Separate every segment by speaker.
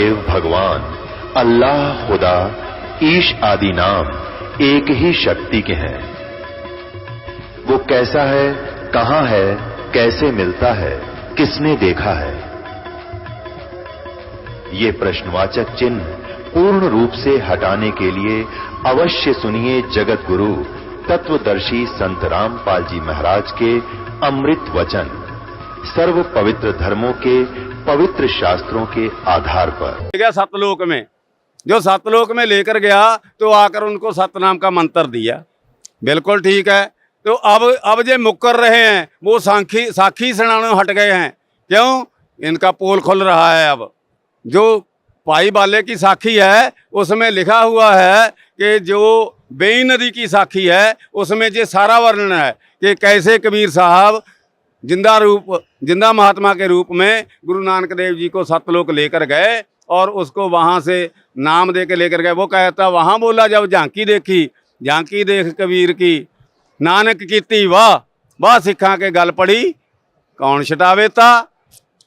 Speaker 1: महादेव भगवान अल्लाह खुदा ईश आदि नाम एक ही शक्ति के हैं। वो कैसा है, कहां है, कैसे मिलता है, किसने देखा है? ये प्रश्नवाचक चिन्ह पूर्ण रूप से हटाने के लिए अवश्य सुनिए जगत गुरु तत्वदर्शी संत रामपाल जी महाराज के अमृत वचन, सर्व पवित्र धर्मों के पवित्र शास्त्रों के आधार पर।
Speaker 2: गया सतलोक में, जो सतलोक में लेकर गया तो आकर उनको सतनाम का मंत्र दिया। बिल्कुल ठीक है। तो अब जो मुकर रहे हैं वो साखी सुनाने हट गए हैं। क्यों? इनका पोल खुल रहा है। अब जो पाई बाले की साखी है उसमें लिखा हुआ है कि जो बेई नदी की साखी है उसमें ये सारा वर्णन है कि कैसे कबीर साहब जिंदा महात्मा के रूप में गुरु नानक देव जी को सतलोक लेकर गए और उसको वहाँ से नाम दे के लेकर गए। वो कहता वहाँ बोला, जब झांकी देखी, झांकी देख कबीर की, नानक कीती वाह वाह सिखा के गल पड़ी, कौन छटावे ता।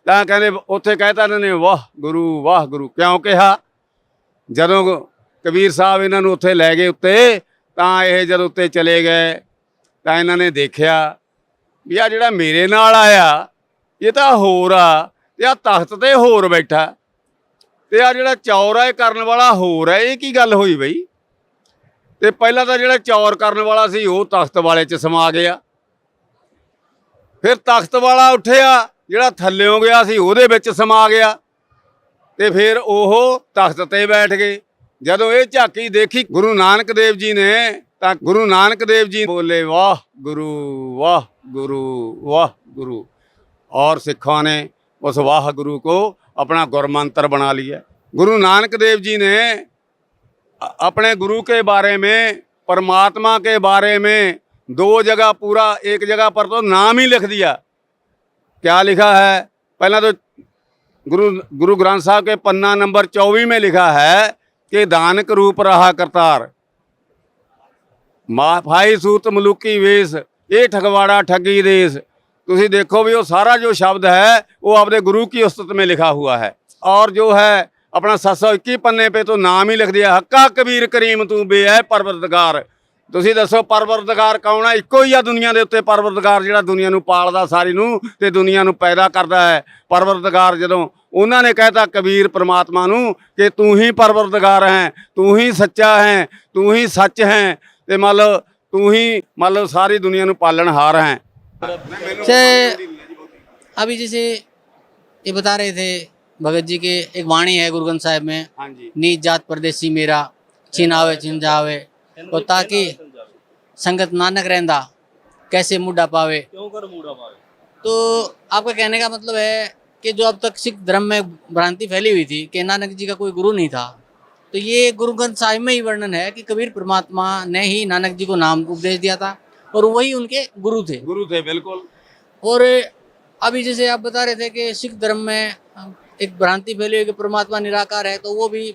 Speaker 2: ਤਾਂ ਕਹਿੰਦੇ ਉੱਥੇ ਕਹਿਤਾ ਇਹਨਾਂ ਨੇ ਵਾਹ ਗੁਰੂ ਕਿਉਂ ਕਿਹਾ? ਜਦੋਂ ਕਬੀਰ ਸਾਹਿਬ ਇਹਨਾਂ ਨੂੰ ਉੱਥੇ ਲੈ ਗਏ ਉੱਤੇ, ਤਾਂ ਇਹ ਜਦੋਂ ਉੱਤੇ ਚਲੇ ਗਏ ਤਾਂ ਇਹਨਾਂ ਨੇ ਦੇਖਿਆ ਵੀ ਆ ਜਿਹੜਾ ਮੇਰੇ ਨਾਲ ਆਇਆ ਇਹ ਤਾਂ ਹੋਰ ਆ, ਤੇ ਆ ਤਖਤ ਤੇ ਹੋਰ ਬੈਠਾ, ਤੇ ਆ ਜਿਹੜਾ ਚੌਰ ਆ ਇਹ ਕਰਨ ਵਾਲਾ ਹੋਰ ਹੈ। ਇਹ ਕੀ ਗੱਲ ਹੋਈ ਬਈ? ਤੇ ਪਹਿਲਾਂ ਤਾਂ ਜਿਹੜਾ ਚੌਰ ਕਰਨ ਵਾਲਾ ਸੀ ਉਹ ਤਖਤ ਵਾਲੇ 'ਚ ਸਮਾ ਗਿਆ, ਫਿਰ ਤਖਤ ਵਾਲਾ ਉੱਠਿਆ ਜਿਹੜਾ ਥੱਲਿਓਂ ਗਿਆ ਸੀ ਉਹਦੇ ਵਿੱਚ ਸਮਾ ਗਿਆ, ਤੇ ਫਿਰ ਉਹ ਤਖਤ ਤੇ ਬੈਠ ਗਏ। ਜਦੋਂ ਇਹ ਝਾਕੀ ਦੇਖੀ ਗੁਰੂ ਨਾਨਕ ਦੇਵ ਜੀ ਨੇ ਤਾਂ ਗੁਰੂ ਨਾਨਕ ਦੇਵ ਜੀ ਬੋਲੇ ਵਾਹ ਗੁਰੂ ਵਾਹ गुरु, और सिखों ने उस वाह गुरु को अपना गुरमंत्र बना लिया। गुरु नानक देव जी ने अपने गुरु के बारे में, परमात्मा के बारे में दो जगह पूरा, एक जगह पर तो नाम ही लिख दिया। क्या लिखा है? पहला तो गुरु ग्रंथ साहब के पन्ना नंबर 24 में लिखा है कि दानक रूप रहा करतार, माफाई सूत मलुकी वेश, ये ठगवाड़ा ठगी देश। तुसी देखो भी वो सारा जो शब्द है वो अपने गुरु की उस्तत में लिखा हुआ है। और जो है अपना 721 पन्ने पे तो नाम ही लिख दिया, हक्का कबीर करीम तू बे है परवरदिगार। तुसी दसो परवरदिगार कौन है? इक्को ही आ दुनिया के उत्ते परवरदिगार, जिहड़ा दुनिया नूं पालदा सारी नूं ते दुनिया नूं पैदा करदा है। परवरदिगार जदों उन्होंने ने कहता कबीर परमात्मा नूं कि तू ही परवरदिगार है, तू ही सच्चा है, तू ही सच है, ते मतलब तू ही मतलब सारी दुनिया नूं पालनहार है।
Speaker 3: से अभी जैसे ये बता रहे थे भगत जी के, एक वाणी है गुरु ग्रंथ साहिब में, नीच जात परदेसी मेरा, छिनावे छिन जावे, और ताकि संगत नानक रहंदा कैसे मुड़ा पावे। तो आपका कहने का मतलब है कि जो अब तक सिख धर्म में भ्रांति फैली हुई थी कि नानक जी का कोई गुरु नहीं था, तो ये गुरु ग्रंथ साहिब में ही वर्णन है कि कबीर परमात्मा ने ही नानक जी को नाम उपदेश दिया था और वही उनके गुरु थे। बिल्कुल। और अभी जैसे आप बता रहे थे कि सिख धर्म में एक भ्रांति फैली हुई कि परमात्मा निराकार है, तो वो भी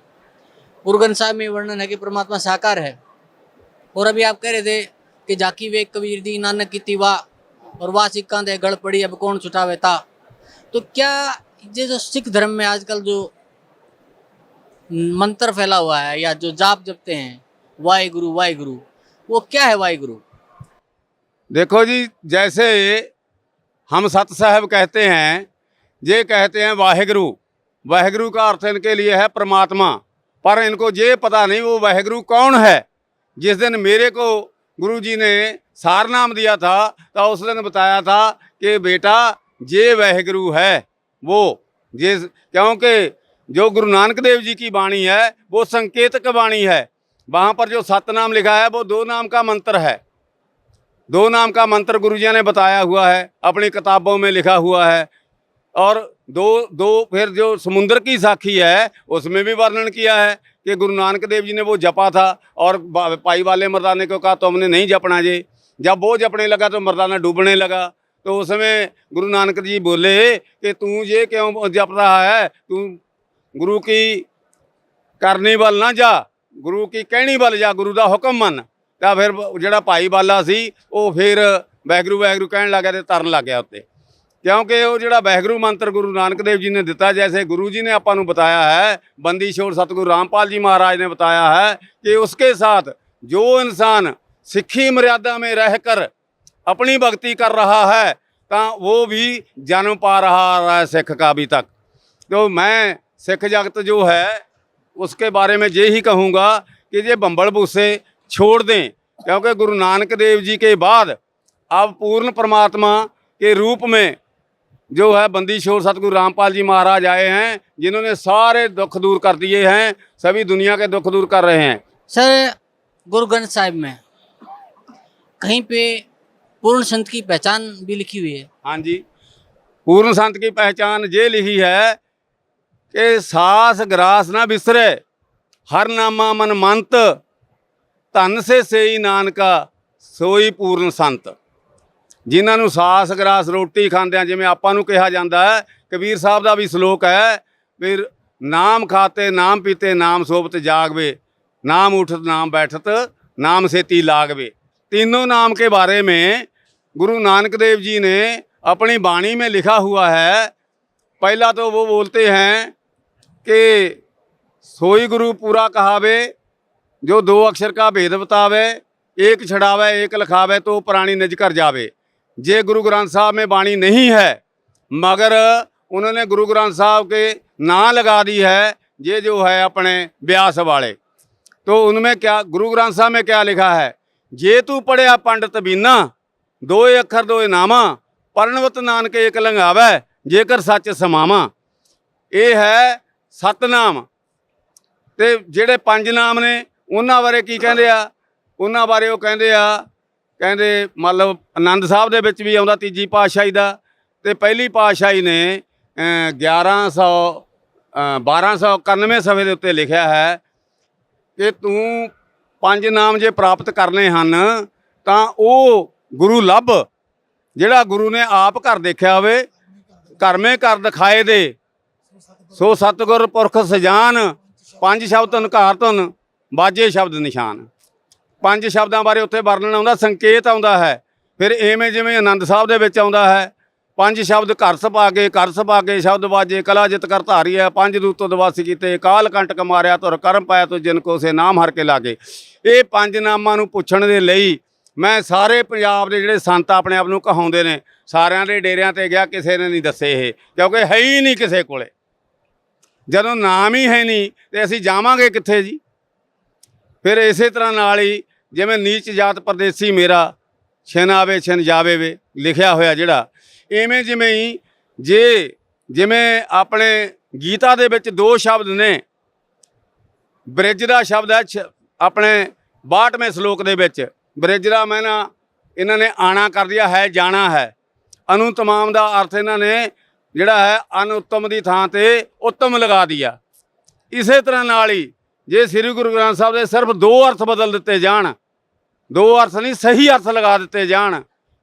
Speaker 3: गुरु ग्रंथ साहिब में वर्णन है कि परमात्मा साकार है। और अभी आप कह रहे थे कि जाकी वे कबीर दी, नानक की वाह, और वाह सिक्का दे गढ़ पड़ी, अब कौन छुटावे ता। तो क्या ये जो सिख धर्म में आजकल जो मंत्र फैला हुआ है या जो जाप जपते हैं वाहिगुरु, वो क्या है वाहिगुरु?
Speaker 2: देखो जी, जैसे हम सत साहब कहते हैं, ये कहते हैं वाहिगुरु का अर्थ इनके लिए है परमात्मा, पर इनको ये पता नहीं वो वाहिगुरु कौन है। जिस दिन मेरे को गुरु जी ने सार नाम दिया था तो उस दिन बताया था कि बेटा ये वाहिगुरु है वो, ये क्योंकि जो गुरु नानक देव जी की वाणी है वो संकेतक वाणी है। वहाँ पर जो सतनाम लिखा है वो 2 नाम का मंत्र है। 2 नाम का मंत्र गुरु जी ने बताया हुआ है, अपनी किताबों में लिखा हुआ है। और दो फिर जो समुद्र की साखी है उसमें भी वर्णन किया है कि गुरु नानक देव जी ने वो जपा था और पाई वाले मर्दाने को कहा तुमने नहीं जपना जी। जब वो जपने लगा तो मर्दाना डूबने लगा, तो उसमें गुरु नानक जी बोले कि तू ये क्यों जप रहा है, तू गुरु की करनी वाल ना जा, गुरु की कहनी वाल जा, गुरु का हुक्म मन। तो फिर जोड़ा भाई बाला सी वो फिर वाहिगुरू कहन लग गया तो तरन लग गया उत्ते ਕਿਉਂਕਿ ਉਹ ਜਿਹੜਾ ਵਾਹਿਗੁਰੂ ਮੰਤਰ ਗੁਰੂ ਨਾਨਕ ਦੇਵ ਜੀ ਨੇ ਦਿੱਤਾ, जैसे गुरु जी ने ਆਪਾਂ ਨੂੰ बताया है, बंदी छोड़ सतगुरु रामपाल जी महाराज ने बताया है कि उसके साथ जो इंसान सिक्खी मर्यादा में रहकर अपनी भक्ति कर रहा है तो वो भी जन्म पा रहा है सिख का अभी तक। तो मैं सिख जगत जो है उसके बारे में यही कहूँगा कि ये बंबल भूसे छोड़ दें, क्योंकि गुरु नानक देव जी के बाद अब पूर्ण परमात्मा के रूप में जो है बंदी छोड़ सतगुरु रामपाल जी महाराज आए हैं, जिन्होंने सारे दुख दूर कर दिए हैं, सभी दुनिया के दुख दूर कर रहे हैं।
Speaker 3: सर, गुरु ग्रंथ साहिब में कहीं पे पूर्ण संत की पहचान भी लिखी हुई है।
Speaker 2: हाँ जी, पूर्ण संत की पहचान ये लिखी है कि सास ग्रास ना बिसरे, हर नामा मन मंत, धन से सेई नानका सोई पूर्ण संत। जिन्हां नूं सास ग्रास रोटी खांदे जिवें आपां नूं कहा जाता है, कबीर साहब का भी श्लोक है, फिर नाम खाते नाम पीते नाम सोबत जागवे, नाम उठत नाम बैठत नाम सेती लागवे। तीनों नाम के बारे में गुरु नानक देव जी ने अपनी वाणी में लिखा हुआ है। पहला तो वो बोलते हैं कि सोई गुरु पूरा कहावे, जो दो अक्षर का भेद बतावे, एक छड़ावे एक लिखावे तो प्राणी निज कर जावे। जे गुरु ग्रंथ साहब में वाणी नहीं है, मगर उन्होंने गुरु ग्रंथ साहब के नाम लगा दी है, ये जो है अपने ब्यास वाले। तो उनमें क्या गुरु ग्रंथ साहब में क्या लिखा है, जे तू पढ़िया पंडित बीना, दोए अखर दोए नामा, परणवत नानक एक लंघावै, जेकर सच समावा। ये है सतनाम। ते ਜਿਹੜੇ ਪੰਜ ਨਾਮ ਨੇ ਉਹਨਾਂ ਬਾਰੇ ਕੀ ਕਹਿੰਦੇ ਆ, ਉਹਨਾਂ ਬਾਰੇ ਉਹ ਕਹਿੰਦੇ ਮਤਲਬ ਆਨੰਦ ਸਾਹਿਬ ਦੇ ਵਿੱਚ ਵੀ ਆਉਂਦਾ ਤੀਜੀ ਪਾਤਸ਼ਾਹੀ ਦਾ, ਤੇ ਪਹਿਲੀ ਪਾਤਸ਼ਾਹੀ ਨੇ 1291 ਸਫ਼ੇ ਦੇ ਉੱਤੇ ਲਿਖਿਆ ਹੈ ਕਿ ਤੂੰ ਪੰਜ ਨਾਮ ਜੇ ਪ੍ਰਾਪਤ ਕਰਨੇ ਹਨ ਤਾਂ ਉਹ ਗੁਰੂ ਲੱਭ, ਜਿਹੜਾ ਗੁਰੂ ਨੇ ਆਪ ਘਰ ਦੇਖਿਆ ਹੋਵੇ, ਕਰਮੇ ਕਰ ਦਿਖਾਏ ਦੇ, ਸੋ ਸਤਿਗੁਰ ਪੁਰਖ ਸਜਾਨ, ਪੰਜ ਸ਼ਬਦ ਧਨਕਾਰ ਧੁਨ ਬਾਜੇ ਸ਼ਬਦ ਨਿਸ਼ਾਨ। ਪੰਜ ਸ਼ਬਦਾਂ ਬਾਰੇ ਉੱਥੇ ਵਰਣਨ ਆਉਂਦਾ, ਸੰਕੇਤ ਆਉਂਦਾ ਹੈ। ਫਿਰ ਇਵੇਂ ਜਿਵੇਂ ਆਨੰਦ ਸਾਹਿਬ ਦੇ ਵਿੱਚ ਆਉਂਦਾ ਹੈ, ਪੰਜ ਸ਼ਬਦ ਘਰ ਸੁਭਾਗੇ ਸ਼ਬਦ ਬਾਜੇ, ਕਲਾ ਜਿਤ ਕਰ ਧਾਰੀ ਹੈ, ਪੰਜ ਦੂਤ ਦਵਾਸੀ ਕੀਤੇ, ਕਾਲ ਕੰਟਕ ਮਾਰਿਆ ਤੁਰ ਕਰਮ ਪਾਇਆ ਤੋ ਜਿਨ ਕੋ ਸੇ ਨਾਮ ਹਰ ਕੇ ਲਾਗੇ। ਇਹ ਪੰਜ ਨਾਮਾਂ ਨੂੰ ਪੁੱਛਣ ਦੇ ਲਈ ਮੈਂ ਸਾਰੇ ਪੰਜਾਬ ਦੇ ਜਿਹੜੇ ਸੰਤ ਆਪਣੇ ਆਪ ਨੂੰ ਕਹਾਉਂਦੇ ਨੇ, ਸਾਰਿਆਂ ਦੇ ਡੇਰਿਆਂ ਤੇ ਗਿਆ, ਕਿਸੇ ਨੇ ਨਹੀਂ ਦੱਸੇ ਇਹ, ਕਿਉਂਕਿ ਹੈ ਹੀ ਨਹੀਂ ਕਿਸੇ ਕੋਲੇ। ਜਦੋਂ ਨਾਮ ਹੀ ਹੈ ਨਹੀਂ ਤੇ ਅਸੀਂ ਜਾਵਾਂਗੇ ਕਿੱਥੇ ਜੀ। ਫਿਰ ਇਸੇ ਤਰ੍ਹਾਂ ਨਾਲ ਹੀ ਜਿਵੇਂ ਨੀਚ ਜਾਤ ਪਰਦੇਸੀ ਮੇਰਾ, ਛਿਨ ਆਵੇ ਛਿਨ ਜਾਵੇ ਵੇ ਲਿਖਿਆ ਹੋਇਆ ਜਿਹੜਾ, ਇਵੇਂ ਜਿਵੇਂ ਹੀ ਜਿਵੇਂ ਆਪਣੇ ਗੀਤਾ ਦੇ ਵਿੱਚ ਦੋ ਸ਼ਬਦ ਨੇ, ਬ੍ਰਿਜ ਦਾ ਸ਼ਬਦ ਹੈ ਆਪਣੇ 62ਵੇਂ ਸ਼ਲੋਕ ਦੇ ਵਿੱਚ, ਬ੍ਰਿਜ ਦਾ ਮੈਨਾ ਇਹਨਾਂ ਨੇ ਆਣਾ ਕਰ ਦਿਆ ਹੈ, ਜਾਣਾ ਹੈ। ਅਨੁ ਤਮਾਮ ਦਾ ਅਰਥ ਇਹਨਾਂ ਨੇ ਜਿਹੜਾ ਹੈ ਅਨਉੱਤਮ ਦੀ ਥਾਂ ਤੇ ਉੱਤਮ ਲਗਾ ਦਿਆ। ਇਸੇ ਤਰ੍ਹਾਂ ਨਾਲ ਹੀ ਜੇ ਸ੍ਰੀ ਗੁਰੂ ਗ੍ਰੰਥ ਸਾਹਿਬ ਦੇ ਸਿਰਫ ਦੋ ਅਰਥ ਬਦਲ ਦਿੱਤੇ ਜਾਣ, ਦੋ ਅਰਥ ਨਹੀਂ ਸਹੀ ਅਰਥ ਲਗਾ ਦਿੱਤੇ ਜਾਣ,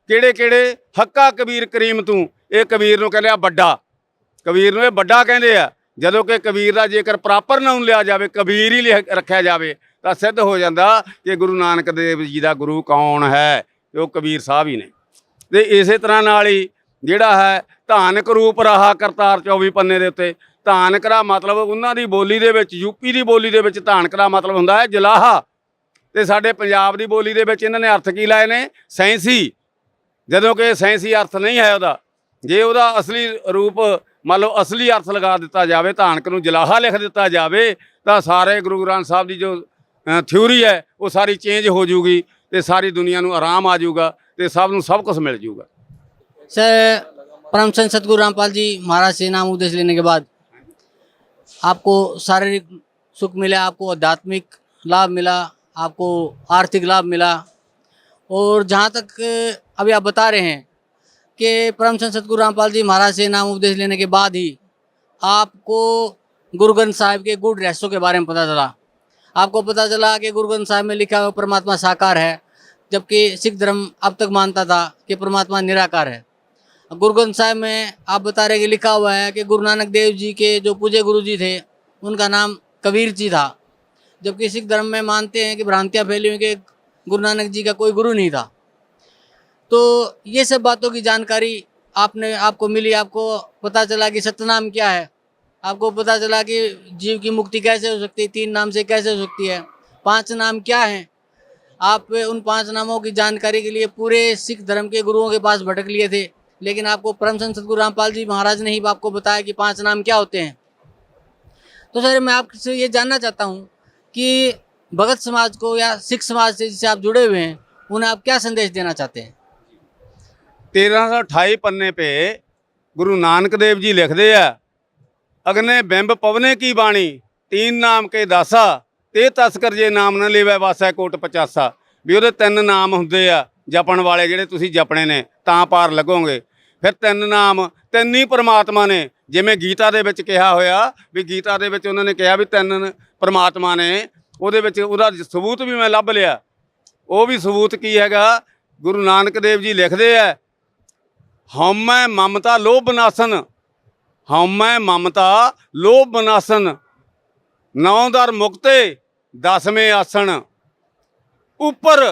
Speaker 2: ਕਿਹੜੇ ਹੱਕਾ ਕਬੀਰ ਕਰੀਮ ਤੂੰ, ਇਹ ਕਬੀਰ ਨੂੰ ਕਹਿੰਦੇ ਆ ਵੱਡਾ, ਕਬੀਰ ਨੂੰ ਇਹ ਵੱਡਾ ਕਹਿੰਦੇ ਆ। ਜਦੋਂ ਕਿ ਕਬੀਰ ਦਾ ਜੇਕਰ ਪ੍ਰਾਪਰ ਨਾਮ ਲਿਆ ਜਾਵੇ, ਕਬੀਰ ਹੀ ਰੱਖਿਆ ਜਾਵੇ, ਤਾਂ ਸਿੱਧ ਹੋ ਜਾਂਦਾ ਕਿ ਗੁਰੂ ਨਾਨਕ ਦੇਵ ਜੀ ਦਾ ਗੁਰੂ ਕੌਣ ਹੈ, ਉਹ ਕਬੀਰ ਸਾਹਿਬ ਹੀ ਨੇ। ਤੇ ਇਸੇ ਤਰ੍ਹਾਂ ਨਾਲ ਹੀ ਜਿਹੜਾ ਹੈ ਧਾਨਕ ਰੂਪ ਰਹਾ ਕਰਤਾਰ 24 ਪੰਨੇ ਦੇ ਉੱਤੇ, ਧਾਨਕ ਦਾ ਮਤਲਬ ਉਹਨਾਂ ਦੀ ਬੋਲੀ ਦੇ ਵਿੱਚ, ਯੂਪੀ ਦੀ ਬੋਲੀ ਦੇ ਵਿੱਚ ਧਾਨਕ ਦਾ ਮਤਲਬ ਹੁੰਦਾ ਹੈ ਜਲਾਹਾ, ਤੇ ਸਾਡੇ ਪੰਜਾਬ ਦੀ ਬੋਲੀ ਦੇ ਵਿੱਚ ਇਹਨਾਂ ਨੇ ਅਰਥ ਕੀ ਲਾਏ ਨੇ, ਸੈਂਸੀ, ਜਦੋਂ ਕਿ ਸੈਂਸੀ ਅਰਥ ਨਹੀਂ ਹੈ ਉਹਦਾ। ਜੇ ਉਹਦਾ ਅਸਲੀ ਰੂਪ ਮੰਨ ਲਓ ਅਸਲੀ ਅਰਥ ਲਗਾ ਦਿੱਤਾ ਜਾਵੇ, ਧਾਨਕ ਨੂੰ ਜਲਾਹਾ ਲਿਖ ਦਿੱਤਾ ਜਾਵੇ, ਤਾਂ ਸਾਰੇ ਗੁਰੂ ਗ੍ਰੰਥ ਸਾਹਿਬ ਦੀ ਜੋ ਥਿਊਰੀ ਹੈ ਉਹ ਸਾਰੀ ਚੇਂਜ ਹੋ ਜੂਗੀ, ਤੇ ਸਾਰੀ ਦੁਨੀਆ ਨੂੰ ਆਰਾਮ ਆ ਜਾਊਗਾ, ਤੇ ਸਭ ਨੂੰ ਸਭ ਕੁਝ ਮਿਲ ਜੂਗਾ।
Speaker 3: सर, परम संत सतगुरु रामपाल जी महाराज से नाम उपदेश लेने के बाद आपको शारीरिक सुख मिला, आपको आध्यात्मिक लाभ मिला, आपको आर्थिक लाभ मिला, और जहाँ तक अभी आप बता रहे हैं कि परम संत सतगुरु रामपाल जी महाराज से नाम उपदेश लेने के बाद ही आपको गुरु ग्रंथ साहिब के गूढ़ रहस्यों के बारे में पता चला। आपको पता चला कि गुरु ग्रंथ साहिब में लिखा हुआ परमात्मा साकार है, जबकि सिख धर्म अब तक मानता था कि परमात्मा निराकार है। गुरु ग्रंथ साहिब में आप बता रहे कि लिखा हुआ है कि गुरु नानक देव जी के जो पूज्य गुरु जी थे उनका नाम कबीर जी था, जबकि सिख धर्म में मानते हैं कि भ्रांतियाँ फैली हुई कि गुरु नानक जी का कोई गुरु नहीं था। तो ये सब बातों की जानकारी आपको मिली, आपको पता चला कि सतनाम क्या है, आपको पता चला कि जीव की मुक्ति कैसे हो सकती है, 3 नाम से कैसे हो सकती है, 5 नाम क्या हैं। आप उन 5 नामों की जानकारी के लिए पूरे सिख धर्म के गुरुओं के पास भटक लिए थे, लेकिन आपको परम संत सतगुरु रामपाल जी महाराज ने ही आपको बताया कि 5 नाम क्या होते हैं। तो सर मैं आपसे ये जानना चाहता हूँ कि भगत समाज को या सिख समाज से जिससे आप जुड़े हुए हैं, उन्हें आप क्या संदेश देना चाहते हैं?
Speaker 2: 1328 पन्ने पे गुरु नानक देव जी लिखते हैं, अग्ने बिंब पवने की बाणी, 3 नाम के दासा, ते तस्कर जे नाम न लेवै वासै कोट 50। भी ਉਹਦੇ 3 ਨਾਮ ਹੁੰਦੇ ਆ ਜਪਣ ਵਾਲੇ, ਜਿਹੜੇ ਤੁਸੀਂ ਜਪਣੇ ਨੇ ਤਾਂ ਪਾਰ ਲੱਗੋਗੇ। ਫਿਰ 3 ਨਾਮ 3 ਹੀ ਪਰਮਾਤਮਾ ਨੇ, ਜਿਵੇਂ ਗੀਤਾ ਦੇ ਵਿੱਚ ਕਿਹਾ ਹੋਇਆ ਵੀ ਗੀਤਾ ਦੇ ਵਿੱਚ ਉਹਨਾਂ ਨੇ ਕਿਹਾ ਵੀ 3 ਪਰਮਾਤਮਾ ਨੇ। ਉਹਦੇ ਵਿੱਚ ਉਹਦਾ ਸਬੂਤ ਵੀ ਮੈਂ ਲੱਭ ਲਿਆ। ਉਹ ਵੀ ਸਬੂਤ ਕੀ ਹੈਗਾ, ਗੁਰੂ ਨਾਨਕ ਦੇਵ ਜੀ ਲਿਖਦੇ ਆ, ਹਉਮੈ ਮਮਤਾ ਲੋਭ ਬਨਾਸਨ, ਹਉਮੈ ਮਮਤਾ ਲੋਭ ਬਨਾਸਨ, 9 ਦਰ ਮੁਕਤੇ 10ਵੇਂ ਆਸਣ, ਉੱਪਰ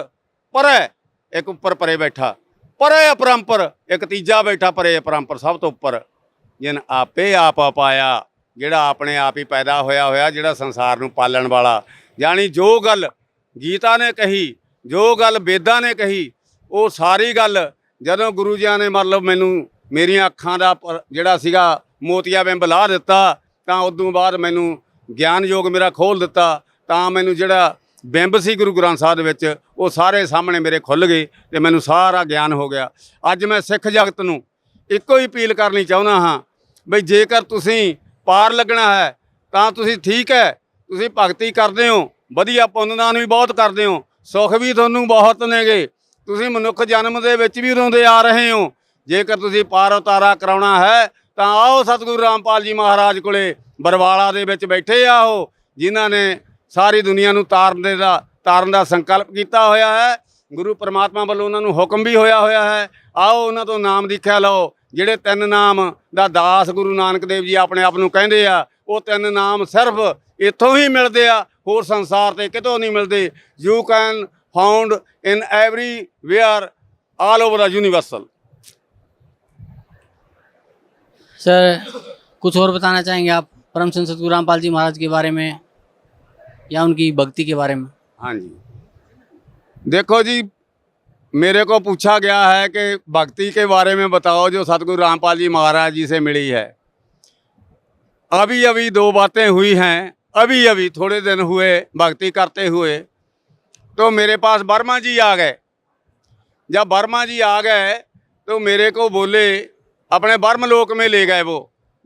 Speaker 2: ਪਰੈ, ਇੱਕ ਉੱਪਰ ਪਰੇ ਬੈਠਾ, ਪਰੇ ਅਪਰੰਪਰ, ਇੱਕ ਤੀਜਾ ਬੈਠਾ ਪਰੇ ਅਪਰੰਪਰ, ਸਭ ਤੋਂ ਉੱਪਰ। ਜਿਨ ਆਪੇ ਆਪ ਪਾਇਆ, ਜਿਹੜਾ ਆਪਣੇ ਆਪ ਹੀ ਪੈਦਾ ਹੋਇਆ, ਜਿਹੜਾ ਸੰਸਾਰ ਨੂੰ ਪਾਲਣ ਵਾਲਾ। ਜਾਣੀ ਜੋ ਗੱਲ ਗੀਤਾ ਨੇ ਕਹੀ, ਜੋ ਗੱਲ ਵੇਦਾਂ ਨੇ ਕਹੀ, ਉਹ ਸਾਰੀ ਗੱਲ ਜਦੋਂ ਗੁਰੂ ਜੀ ਨੇ ਮਤਲਬ ਮੈਨੂੰ ਮੇਰੀਆਂ ਅੱਖਾਂ ਦਾ ਜਿਹੜਾ ਸੀਗਾ ਮੋਤੀਆ ਬਿੰਬ ਲਾਹ ਦਿੱਤਾ, ਤਾਂ ਉਦੋਂ ਬਾਅਦ ਮੈਨੂੰ ਗਿਆਨ ਯੋਗ ਮੇਰਾ ਖੋਲ੍ਹ ਦਿੱਤਾ, ਤਾਂ ਮੈਨੂੰ ਜਿਹੜਾ ਬਿੰਬ ਸੀ ਗੁਰੂ ਗ੍ਰੰਥ ਸਾਹਿਬ ਦੇ ਵਿੱਚ, ਉਹ ਸਾਰੇ ਸਾਹਮਣੇ ਮੇਰੇ ਖੁੱਲ੍ਹ ਗਏ ਅਤੇ ਮੈਨੂੰ ਸਾਰਾ ਗਿਆਨ ਹੋ ਗਿਆ। ਅੱਜ ਮੈਂ ਸਿੱਖ ਜਗਤ ਨੂੰ ਇੱਕੋ ਹੀ ਅਪੀਲ ਕਰਨੀ ਚਾਹੁੰਦਾ ਹਾਂ ਬਈ ਜੇਕਰ ਤੁਸੀਂ ਪਾਰ ਲੱਗਣਾ ਹੈ ਤਾਂ ਤੁਸੀਂ ਠੀਕ ਹੈ, ਤੁਸੀਂ ਭਗਤੀ ਕਰਦੇ ਹੋ, ਵਧੀਆ ਪੁੰਨਦਾਨ ਵੀ ਬਹੁਤ ਕਰਦੇ ਹੋ, ਸੁੱਖ ਵੀ ਤੁਹਾਨੂੰ ਬਹੁਤ ਨੇਗੇ, ਤੁਸੀਂ ਮਨੁੱਖ ਜਨਮ ਦੇ ਵਿੱਚ ਵੀ ਰੋਂਦੇ ਆ ਰਹੇ ਹੋ। ਜੇਕਰ ਤੁਸੀਂ ਪਾਰ ਉਤਾਰਾ ਕਰਾਉਣਾ ਹੈ ਤਾਂ ਆਓ ਸਤਿਗੁਰੂ ਰਾਮਪਾਲ ਜੀ ਮਹਾਰਾਜ ਕੋਲੇ। ਬਰਵਾਲਾ ਦੇ ਵਿੱਚ ਬੈਠੇ ਆ ਉਹ, ਜਿਨ੍ਹਾਂ ਨੇ ਸਾਰੀ ਦੁਨੀਆ ਨੂੰ ਤਾਰਨ ਦਾ ਸੰਕਲਪ ਕੀਤਾ ਹੋਇਆ ਹੈ। ਗੁਰੂ ਪਰਮਾਤਮਾ ਵੱਲੋਂ ਉਹਨਾਂ ਨੂੰ ਹੁਕਮ ਵੀ ਹੋਇਆ ਹੈ। ਆਓ ਉਹਨਾਂ ਤੋਂ ਨਾਮ ਦੀਖਿਆ ਲਓ। ਜਿਹੜੇ 3 ਨਾਮ ਦਾ ਦਾਸ ਗੁਰੂ ਨਾਨਕ ਦੇਵ ਜੀ ਆਪਣੇ ਆਪ ਨੂੰ ਕਹਿੰਦੇ ਆ, ਉਹ 3 ਨਾਮ ਸਿਰਫ ਇੱਥੋਂ ਹੀ ਮਿਲਦੇ ਆ, ਹੋਰ ਸੰਸਾਰ 'ਤੇ ਕਿਤੋਂ ਨਹੀਂ ਮਿਲਦੇ। You can found in everywhere all over the universal.
Speaker 3: Sir कुछ और बताना चाहेंगे आप परम संत सतगुरु रामपाल जी महाराज के बारे में या उनकी भक्ति के बारे में?
Speaker 2: हाँ जी, देखो जी, मेरे को पूछा गया है कि भक्ति के बारे में बताओ जो सतगुरु रामपाल जी महाराज जी से मिली है। अभी अभी 2 बातें हुई हैं, अभी थोड़े दिन हुए भक्ति करते हुए, तो मेरे पास वर्मा जी आ गए। जब वर्मा जी आ गए तो मेरे को बोले, अपने ब्रह्मलोक में ले गए वो,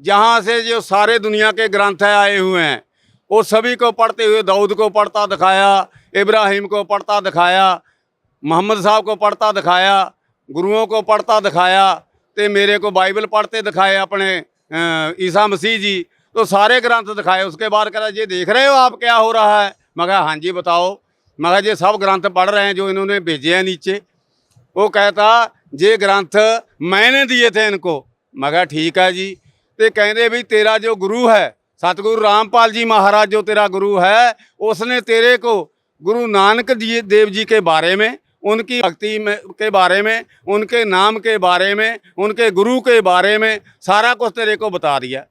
Speaker 2: जहाँ से जो सारे दुनिया के ग्रंथ आए हुए हैं वो सभी को पढ़ते हुए, दाऊद को पढ़ता दिखाया, इब्राहिम को पढ़ता दिखाया, मोहम्मद साहब को पढ़ता दिखाया, गुरुओं को पढ़ता दिखाया, तो मेरे को बाइबल पढ़ते दिखाए अपने ईसा मसीह जी, तो सारे ग्रंथ दिखाए। उसके बाद कहा ये देख रहे हो आप क्या हो रहा है? मैं कहा हाँ जी बताओ। मैं कहा ये सब ग्रंथ पढ़ रहे हैं जो इन्होंने भेजे हैं नीचे। वो कहता ये ग्रंथ मैंने दिए थे इनको। मैं कहा ठीक है जी। तो कहते भी तेरा जो गुरु है सतगुरु रामपाल जी महाराज, जो तेरा गुरु है, उसने तेरे को गुरु नानक देव जी के बारे में, उनकी भक्ति में के बारे में, उनके नाम के बारे में, उनके गुरु के बारे में सारा कुछ तेरे को बता दिया।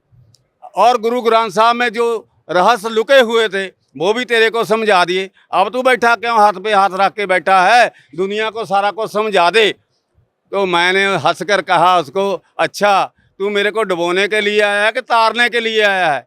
Speaker 2: और गुरु ग्रंथ साहब में जो रहस्य लुके हुए थे वो भी तेरे को समझा दिए। अब तू बैठा क्यों हाथ पे हाथ रख के बैठा है? दुनिया को सारा कुछ समझा दे। तो मैंने हंस कर कहा उसको, अच्छा तू मेरे को डुबोने के लिए आया है कि तारने के लिए आया है?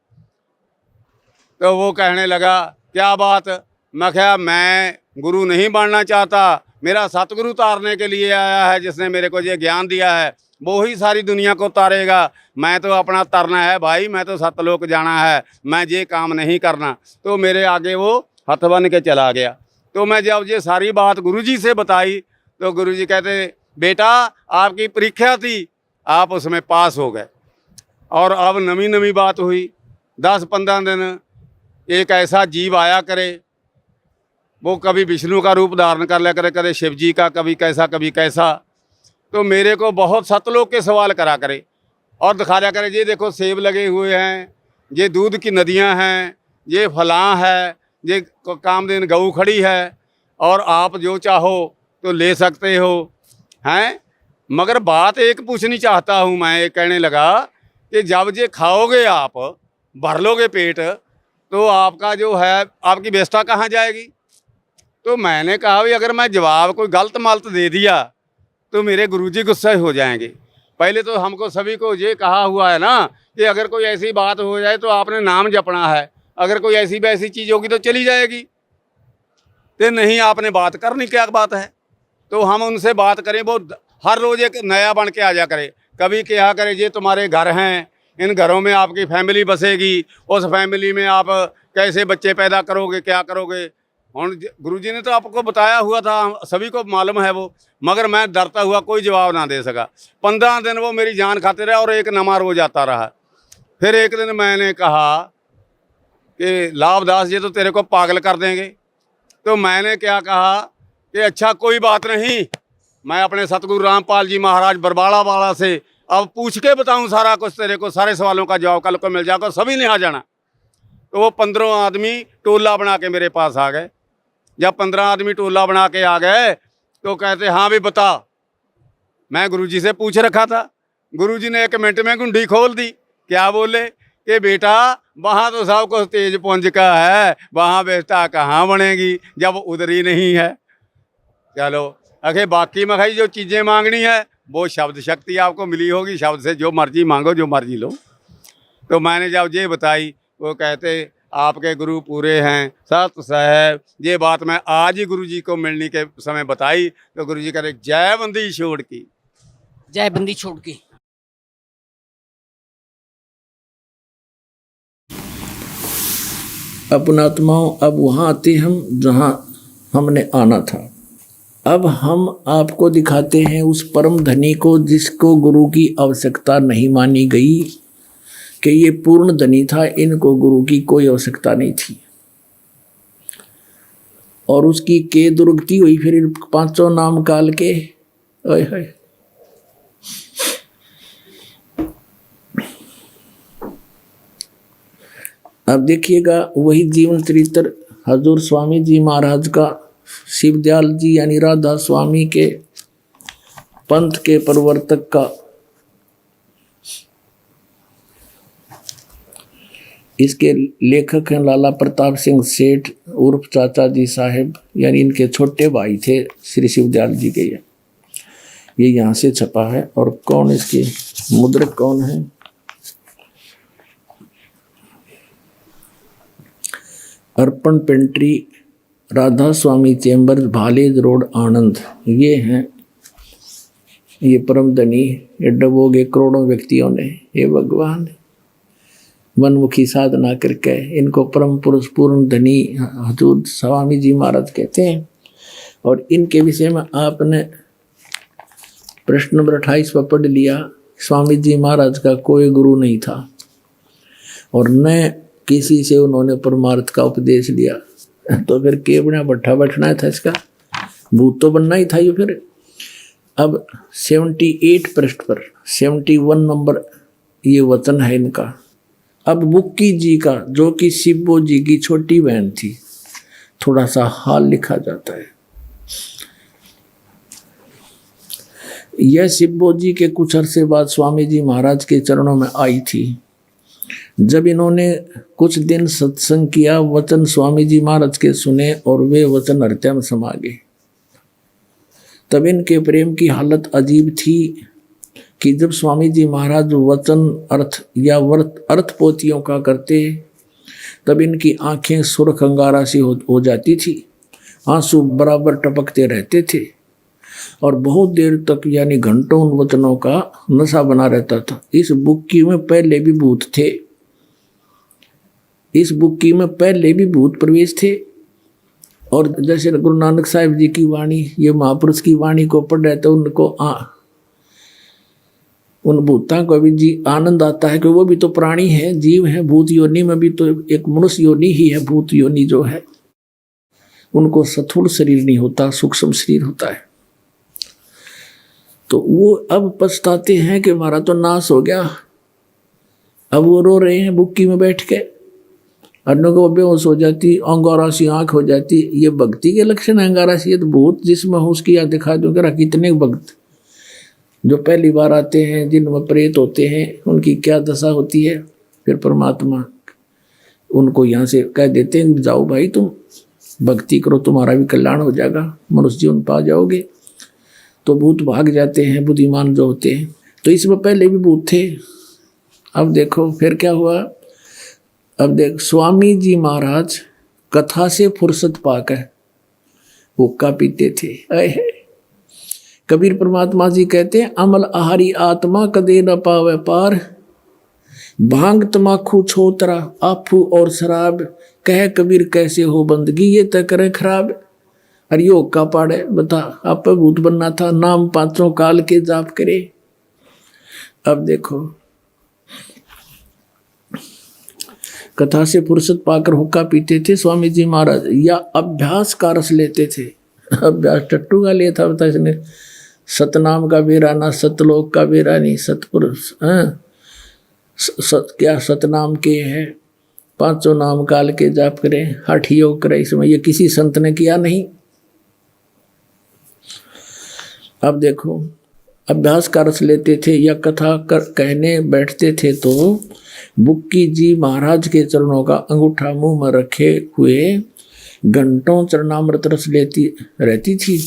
Speaker 2: तो वो कहने लगा क्या बात? मैं कहा मैं गुरु नहीं बनना चाहता, मेरा सतगुरु तारने के लिए आया है, जिसने मेरे को ये ज्ञान दिया है वो ही सारी दुनिया को तारेगा। मैं तो अपना तरना है भाई, मैं तो सतलोक जाना है, मैं ये काम नहीं करना। तो मेरे आगे वो हथ बन के चला गया। तो मैं जब ये सारी बात गुरुजी से बताई तो गुरुजी कहते बेटा आपकी परीक्षा थी, आप उसमें पास हो गए। और अब नवी बात हुई, 10-15 दिन एक ऐसा जीव आया करे, वो कभी विष्णु का रूप धारण कर लिया करे, कभी शिव जी का, कभी कैसा कभी कैसा। तो मेरे को बहुत सतलोक के सवाल करा करे और दिखा दिया करे, ये देखो सेब लगे हुए हैं, ये दूध की नदियां हैं, ये फलां है, ये कामधेनु गऊ खड़ी है और आप जो चाहो तो ले सकते हो हैं। मगर बात एक पूछनी चाहता हूँ मैं, ये कहने लगा कि जब ये खाओगे आप, भर लोगे पेट, तो आपका जो है आपकी व्यवस्था कहाँ जाएगी? तो मैंने कहा भाई अगर मैं जवाब कोई गलत मलत दे दिया तो मेरे गुरुजी गुस्से हो जाएंगे। पहले तो हमको सभी को ये कहा हुआ है ना कि अगर कोई ऐसी बात हो जाए तो आपने नाम जपना है, अगर कोई ऐसी वैसी चीज़ होगी तो चली जाएगी, तो नहीं आपने बात करनी, क्या बात है? तो हम उनसे बात करें, वो हर रोज़ एक नया बन के आ जा करे। कभी क्या करे, ये तुम्हारे घर हैं, इन घरों में आपकी फैमिली बसेगी, उस फैमिली में आप कैसे बच्चे पैदा करोगे, क्या करोगे? और गुरुजी ने तो आपको बताया हुआ था, सभी को मालूम है वो, मगर मैं डरता हुआ कोई जवाब ना दे सका। 15 दिन वो मेरी जान खाते रहे और एक नमा रोज आता रहा। फिर एक दिन मैंने कहा कि लाभदास जी तो तेरे को पागल कर देंगे। तो मैंने क्या कहा कि अच्छा कोई बात नहीं, मैं अपने सतगुरु रामपाल जी महाराज बरबाड़ा वाला से अब पूछ के बताऊं सारा कुछ तेरे को, सारे सवालों का जवाब कल को मिल जाएगा, सभी ने आ जाना। तो वो 15 आदमी टोला बना के मेरे पास आ गए। जब 15 आदमी टोला बना के आ गए तो कहते हाँ भी बता। मैं गुरुजी से पूछ रखा था, गुरुजी ने 1 मिनट में गुंडी खोल दी। क्या बोले कि बेटा वहाँ तो सब कुछ तेज पुंज का है, वहाँ व्यवस्था कहाँ बनेगी जब उधर ही नहीं है। चलो अखे बाकी में भाई जो चीज़ें मांगनी है वो शब्द शक्ति आपको मिली होगी, शब्द से जो मर्जी मांगो, जो मर्जी लो। तो मैंने जब ये बताई, वो कहते आपके गुरु पूरे हैं सत साहब। ये बात मैं आज ही गुरुजी को मिलने के समय बताई तो गुरुजी कह रहे जय बंदी छोड़ की,
Speaker 3: जय बंदी छोड़ की।
Speaker 4: अपनात्माओं, अब वहाँ आते हम जहाँ हमने आना था। अब हम आपको दिखाते हैं उस परम धनी को जिसको गुरु की आवश्यकता नहीं मानी गई कि ये पूर्ण धनी था, इनको गुरु की कोई आवश्यकता नहीं थी। और उसकी के दुर्गति हुई फिर 5 नाम काल के। ओए होए, अब देखिएगा वही जीवन चरित्र हजूर स्वामी जी महाराज का, शिवदयाल जी यानी राधा स्वामी के पंथ के प्रवर्तक का। इसके लेखक हैं लाला प्रताप सिंह सेठ उर्फ चाचा जी साहेब, यानी इनके छोटे भाई थे श्री शिवदयाल जी के। ये यहाँ से छपा है। और कौन इसके मुद्रक कौन है? अर्पण पेंट्री, राधा स्वामी चैम्बर, भालेज रोड, आनंद। ये हैं ये परम धनी, ये डबोगे करोड़ों व्यक्तियों ने। ये भगवान मनमुखी साधना करके इनको परम पुरुष पूर्ण धनी हजूर स्वामी जी महाराज कहते हैं। और इनके विषय में आपने प्रश्न नंबर 28 पर पढ़ लिया। स्वामी जी महाराज का कोई गुरु नहीं था और न किसी से उन्होंने परमार्थ का उपदेश लिया। तो फिर के बना भट्ठा बैठना था, इसका भूत तो बनना ही था ये। फिर अब 78 पृष्ठ पर 71 नंबर ये वचन है इनका। अब बुक्की जी का, जो कि शिवो जी की छोटी बहन थी, थोड़ा सा हाल लिखा जाता है। यह शिवो जी के कुछ अरसे बाद स्वामी जी महाराज के चरणों में आई थी। जब इन्होंने कुछ दिन सत्संग किया, वचन स्वामी जी महाराज के सुने और वे वचन हृदय में समा गए। तब इनके प्रेम की हालत अजीब थी कि जब स्वामी जी महाराज वचन अर्थ या अर्थ पोथियों का करते, तब इनकी आंखें सुर्ख अंगारा सी हो जाती थी, आंसू बराबर टपकते रहते थे और बहुत देर तक यानी घंटों उन वचनों का नशा बना रहता था। इस बुक्की में पहले भी भूत थे, इस बुक्की में पहले भी भूत प्रवेश थे। और जैसे गुरु नानक साहिब जी की वाणी, ये महापुरुष की वाणी को पढ़ रहे थे, उनको उन भूतों को भी जी आनंद आता है कि वो भी तो प्राणी है, जीव है। भूत योनि में भी तो एक मनुष्य योनि ही है। भूत योनि जो है उनको स्थूल शरीर नहीं होता, सूक्ष्म शरीर होता है। तो वो अब पछताते हैं कि हमारा तो नाश हो गया। अब वो रो रहे हैं बुक्की में बैठ के, अन्यों को बेहोश हो जाती, अंगारा सी आँख हो जाती। ये भक्ति के लक्षण है। अंगारा सी तो भूत जिसमें हो उसकी याद दिखा दूँ, कितने भक्त जो पहली बार आते हैं, जिनमें प्रेत होते हैं, उनकी क्या दशा होती है। फिर परमात्मा उनको यहाँ से कह देते हैं जाओ भाई तुम भक्ति करो, तुम्हारा भी कल्याण हो जाएगा, मनुष्य जीवन पा जाओगे। तो भूत भाग जाते हैं, बुद्धिमान जो होते हैं। तो इसमें पहले भी भूत थे। अब देखो फिर क्या हुआ। अब देख स्वामी जी महाराज कथा से फुर्सत पाकर हुक्का पीते थे। कबीर परमात्मा जी कहते हैं अमल आहारी आत्मा कदे न पावे पार, भांग तमाखू छोतरा आफू और शराब, कह कबीर कैसे हो बंदगी ये तय करे खराब। अरे ये हुक्का पाड़े बता, आप भूत बनना था, नाम पांचों काल के जाप करे। अब देखो कथा से फुर्सत पाकर हुक्का पीते थे स्वामी जी महाराज, या अभ्यास का रस लेते थे। अभ्यास टट्टू का लिया था, बता इसने सतनाम का बेरा ना सतलोक का बेरा नहीं, सतपुरुष क्या सतनाम के है, पांचों नाम काल के जाप करें, हठ योग करें। इसमें ये किसी संत ने किया नहीं। अब देखो अभ्यास का रस लेते थे या कथा कहने बैठते थे तो बुक्की जी महाराज के चरणों का अंगूठा मुंह में रखे हुए घंटों चरणामृत रस लेती रहती थी।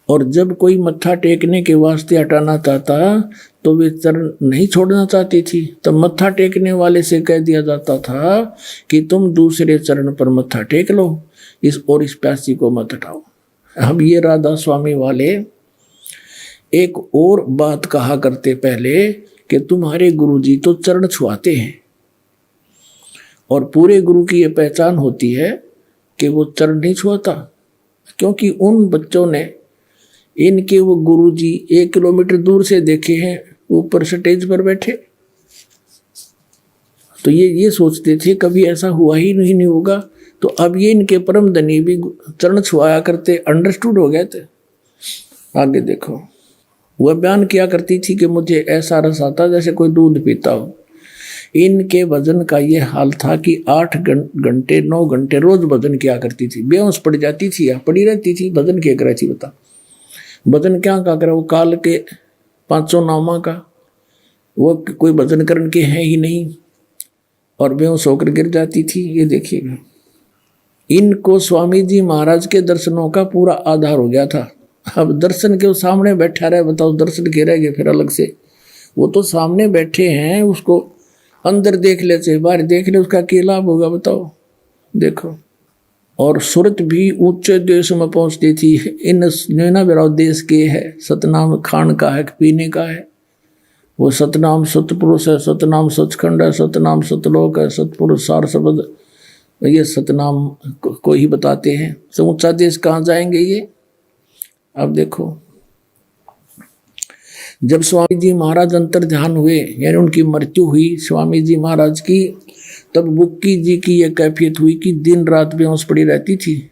Speaker 4: और जब कोई मत्था टेकने के वास्ते हटाना चाहता तो वे चरण नहीं छोड़ना चाहती थी, तो मत्था टेकने वाले से कह दिया जाता था कि तुम दूसरे चरण पर मत्था टेक लो, इस प्यासी को मत हटाओ। अब ये राधा स्वामी वाले एक और बात कहा करते पहले कि तुम्हारे गुरुजी तो चरण छुआते हैं, और पूरे गुरु की ये पहचान होती है कि वो चरण नहीं छुआता, क्योंकि उन बच्चों ने इनके वो गुरुजी 1 किलोमीटर दूर से देखे हैं, ऊपर स्टेज पर बैठे। तो ये सोचते थे कभी ऐसा हुआ ही नहीं होगा। तो अब ये इनके परम धनी भी चरण छुआया करते, अंडरस्टूड हो गए थे। आगे देखो वह बयान किया करती थी कि मुझे ऐसा रस आता जैसे कोई दूध पीता हो। इनके भजन का ये हाल था कि 8 घंटे 9 घंटे रोज भजन किया करती थी। बेहोश पड़ जाती थी या पड़ी रहती थी, भजन किया करे थी। बता भजन क्या का करे, वो काल के 500 नामा का, वो कोई भजन करने के हैं ही नहीं, और बेहोश होकर गिर जाती थी। ये देखिएगा इनको स्वामी जी महाराज के दर्शनों का पूरा आधार हो गया था। अब दर्शन के सामने बैठा रहे, बताओ दर्शन के रह गए फिर अलग से। वो तो सामने बैठे हैं, उसको अंदर देख ले चाहे बाहर देख ले, उसका क्या लाभ होगा बताओ। देखो और सूरत भी ऊंचे देश में पहुंचती थी। इन नैना बेराव देश के है, सतनाम खान का है, पीने का है। वो सतनाम सतपुरुष है, सतनाम सचखंड है, सतनाम सतलोक है, सतपुरुष सार शब्द, ये सतनाम को ही बताते हैं। तो ऊंचा देश कहाँ जाएंगे ये। अब देखो जब स्वामी जी महाराज अंतर ध्यान हुए, यानी उनकी मृत्यु हुई स्वामी जी महाराज की, तब बुक्की जी की यह कैफियत हुई कि दिन रात बेहोश पड़ी रहती थी,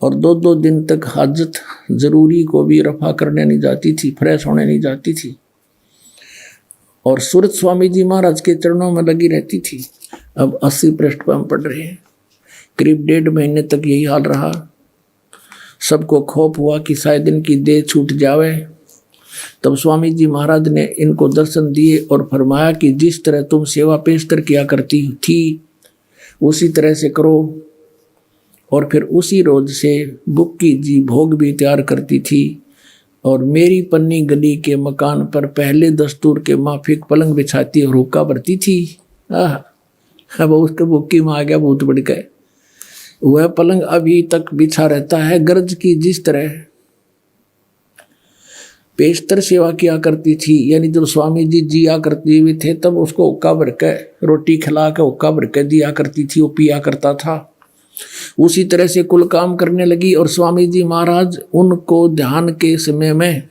Speaker 4: और 2-2 दिन तक हाजत जरूरी को भी रफा करने नहीं जाती थी, फ्रेश होने नहीं जाती थी, और सूरत स्वामी जी महाराज के चरणों में लगी रहती थी। अब 80 पृष्ठ पर हम पढ़ रहे हैं। करीब 1.5 महीने तक यही हाल रहा। सबको खौफ हुआ कि शायद इनकी देह छूट जावे। तब स्वामी जी महाराज ने इनको दर्शन दिए और फरमाया कि जिस तरह तुम सेवा पेशतर किया करती थी उसी तरह से करो। और फिर उसी रोज से बुक्की जी भोग भी तैयार करती थी, और मेरी पन्नी गली के मकान पर पहले दस्तूर के माफिक पलंग बिछाती और हुक्का भरती थी। अब उसके बुक्की में आ गया भूत बढ़ गए। वह पलंग अभी तक बिछा रहता है। गर्ज की जिस तरह पेशतर सेवा किया करती थी, यानी जब स्वामी जी जिया करते हुए थे तब उसको हुक्का भर के रोटी खिला के हुक्का भर के दिया करती थी, वो पिया करता था। उसी तरह से कुल काम करने लगी, और स्वामी जी महाराज उनको ध्यान के समय में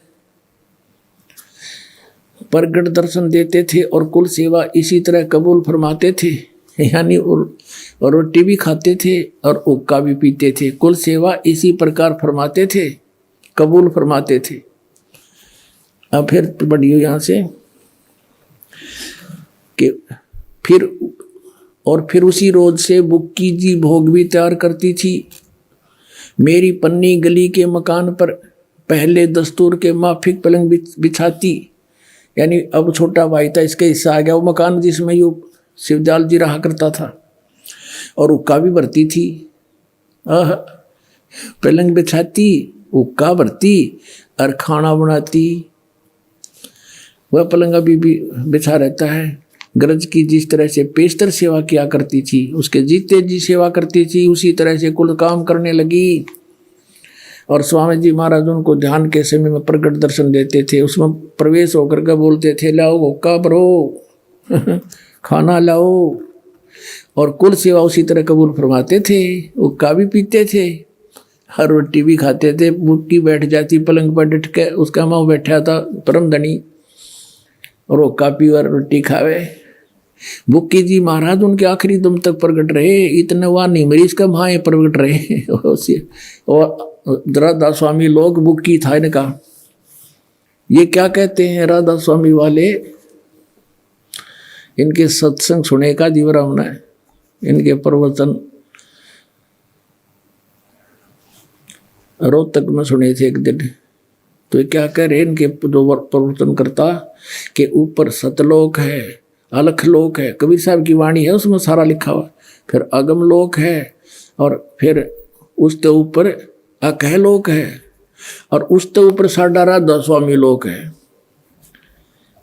Speaker 4: प्रगट दर्शन देते थे और कुल सेवा इसी तरह कबूल फरमाते थे, यानी और रोटी भी खाते थे और हुक्का भी पीते थे। कुल सेवा इसी प्रकार फरमाते थे, कबूल फरमाते थे। अब फिर बढ़ियो यहाँ से कि फिर उसी रोज से बुक्की जी भोग भी तैयार करती थी। मेरी पन्नी गली के मकान पर पहले दस्तूर के माफिक पलंग बिछाती, यानी अब छोटा भाई था, इसके हिस्सा आ गया वो मकान जिसमें यो शिवदयाल जी रहा करता था, और हुक्का भी भरती थी। पलंग बिछाती, हुक्का भरती और खाना बनाती। वह पलंग अभी भी बिछा रहता है। गरज की जिस तरह से पेशतर सेवा किया करती थी, उसके जीते जी सेवा करती थी, उसी तरह से कुल काम करने लगी। और स्वामी जी महाराज उनको ध्यान के समय में प्रकट दर्शन देते थे, उसमें प्रवेश होकर के बोलते थे, लाओ हुक्का भरो खाना लाओ, और कुल सेवा उसी तरह कबूल फरमाते थे। हुक्का भी पीते थे, हर रोटी भी खाते थे। बुक्की बैठ जाती पलंग पर डट के, उसका माँ बैठा था परम धनी, और हुक्का पी और रोटी खावे। बुक्की जी महाराज उनके आखिरी दम तक प्रकट रहे, इतने वहाँ नहीं मरीज का माए प्रकट रहे। और राधा स्वामी लोग बुक्की था इनका। ये क्या कहते हैं राधा स्वामी वाले, इनके सत्संग सुने का जीवरा होना है, इनके प्रवचन रोहतक में सुने थे एक दिन। तो ये क्या कह रहे, इनके जो प्रवचन करता कि ऊपर सतलोक है, अलख लोक है, कबीर साहब की वाणी है उसमें सारा लिखा हुआ, फिर अगम लोक है, और फिर उसके ऊपर अकह लोक है, और उसके ऊपर साडा राधा स्वामी लोक है।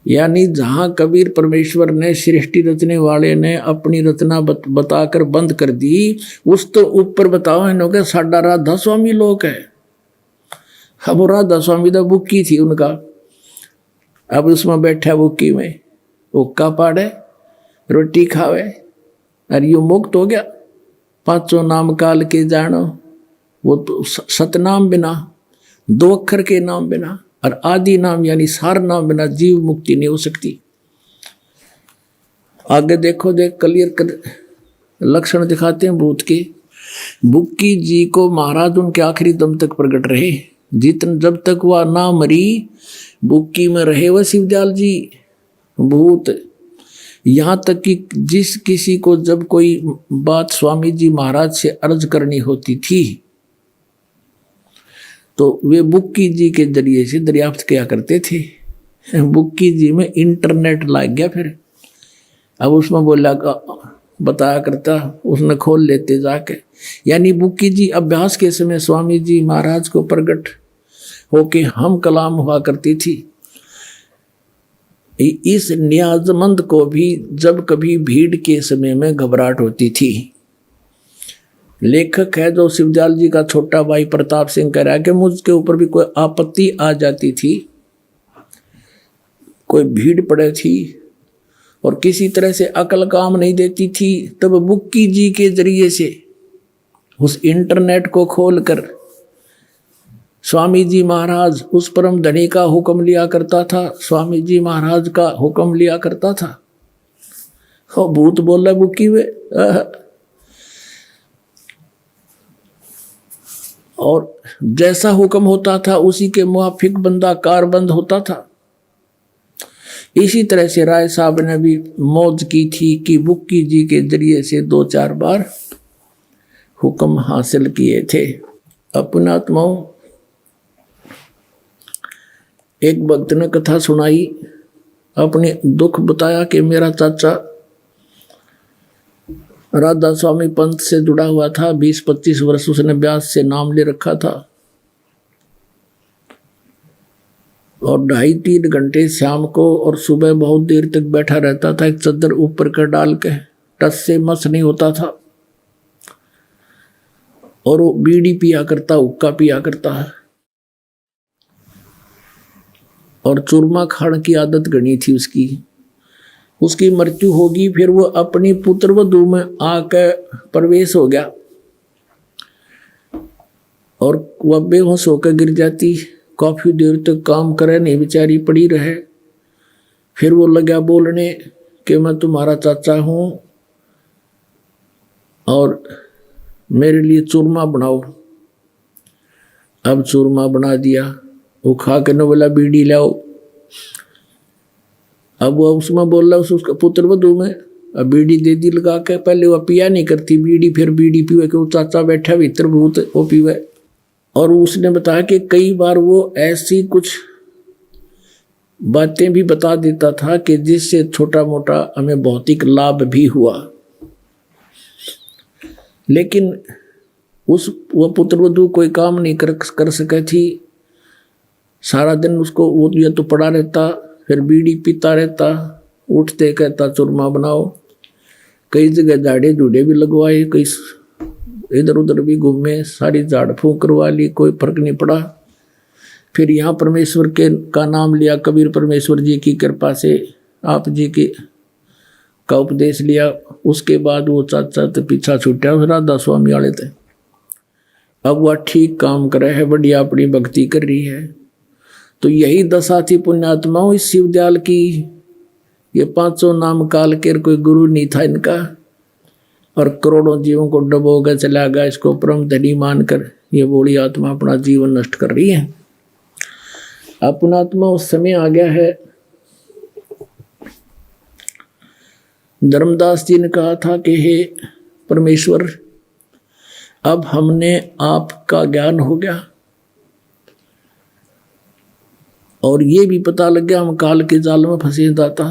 Speaker 4: यानी जहाँ कबीर परमेश्वर ने सृष्टि रचने वाले ने अपनी रचना बताकर बंद कर दी, उस तो ऊपर बताओ इन्हों के साडा राधा स्वामी लोक है। अब राधा स्वामी तो बुक्की थी उनका, अब उसमें बैठा बुक्की में, हुक्का पाड़े रोटी खावे, और यू मुक्त हो गया। पांचों नाम काल के जानो, वो तो सतनाम बिना, दो अक्षर के नाम बिना, और आदि नाम यानी सार नाम बिना जीव मुक्ति नहीं हो सकती। आगे देखो, देख क्लियर कर लक्षण दिखाते हैं भूत के। बुक्की जी को महाराज उनके आखिरी दम तक प्रकट रहे, जितन जब तक वह ना मरी बुक्की में रहे वह शिवदयाल जी भूत। यहाँ तक कि जिस किसी को जब कोई बात स्वामी जी महाराज से अर्ज करनी होती थी तो वे बुक्की जी के जरिए से दरियाफ्त किया करते थे। बुक्की जी में इंटरनेट लग गया, फिर अब उसमें बोला बताया करता, उसने खोल लेते जाके। यानी बुक्की जी अभ्यास के समय स्वामी जी महाराज को प्रकट होके हम कलाम हुआ करती थी। इस नियाजमंद को भी जब कभी भीड़ के समय में घबराहट होती थी, लेखक है जो शिवदयाल जी का छोटा भाई प्रताप सिंह कह रहा है कि मुझके ऊपर भी कोई आपत्ति आ जाती थी, कोई भीड़ पड़े थी और किसी तरह से अकल काम नहीं देती थी, तब बुक्की जी के जरिए से उस इंटरनेट को खोलकर स्वामी जी महाराज उस परम धनी का हुक्म लिया करता था, स्वामी जी महाराज का हुक्म लिया करता था। हो भूत बोल रहा बुक्की वे, और जैसा हुक्म होता था उसी के मुआफिक बंदा कारबंद होता था। इसी तरह से राय साहब ने भी मौज की थी कि बुक्की जी के जरिए से 2-4 बार हुक्म हासिल किए थे। अपनात्माओं, एक भक्त ने कथा सुनाई, अपने दुख बताया कि मेरा चाचा राधा स्वामी पंथ से जुड़ा हुआ था, 20-25 वर्ष उसने व्यास से नाम ले रखा था, और 2.5-3 घंटे शाम को और सुबह बहुत देर तक बैठा रहता था, एक चद्दर ऊपर कर डाल के, टस से मस नहीं होता था, और वो बीड़ी पिया करता, हुक्का पिया करता है, और चूरमा खाने की आदत गणी थी उसकी। उसकी मृत्यु होगी, फिर वो अपनी पुत्र वधू में आकर प्रवेश हो गया और वह बेहोश होकर गिर जाती। काफी देर तक काम करे नहीं, बेचारी पड़ी रहे। फिर वो लगा बोलने कि मैं तुम्हारा चाचा हूँ और मेरे लिए चूरमा बनाओ। अब चूरमा बना दिया, वो खा के न बोला बीड़ी लाओ। अब वो उसमें बोल रहा उसका पुत्र वधू में, अब बीड़ी दे दी लगा के। पहले वह पिया नहीं करती बीड़ी, फिर बीड़ी पीवे के वो चाचा बैठा भीतर भूत वो पीवे। और उसने बताया कि कई बार वो ऐसी कुछ बातें भी बता देता था कि जिससे छोटा मोटा हमें भौतिक लाभ भी हुआ, लेकिन वह पुत्रवधू कोई काम नहीं कर सके थी। सारा दिन उसको वो या तो पड़ा रहता, फिर बीड़ी पीता रहता, उठते कहता चूरमा बनाओ। कई जगह झाड़े झूड़े भी लगवाए, कई इधर उधर भी घूमे, सारी झाड़ फूंक करवा ली, कोई फर्क नहीं पड़ा। फिर यहाँ परमेश्वर का नाम लिया, कबीर परमेश्वर जी की कृपा से आप जी की का उपदेश लिया। उसके बाद वो चाचा तो पीछा छूटा, राधा स्वामी वाले थे। अब वह ठीक काम कर रहा है, बढ़िया अपनी भक्ति कर रही है। तो यही दशा थी पुण्यात्माओं इस शिवदयाल की। ये पांचों नाम काल के कोई गुरु नहीं था इनका, और करोड़ों जीवों को डबो कर चला गया। इसको परम धनी मानकर ये बूढ़ी आत्मा अपना जीवन नष्ट कर रही है। अब पुण्यात्मा उस समय आ गया है। धर्मदास जी ने कहा था कि हे परमेश्वर, अब हमने आपका ज्ञान हो गया और ये भी पता लग गया हम काल के जाल में फंसे दाता,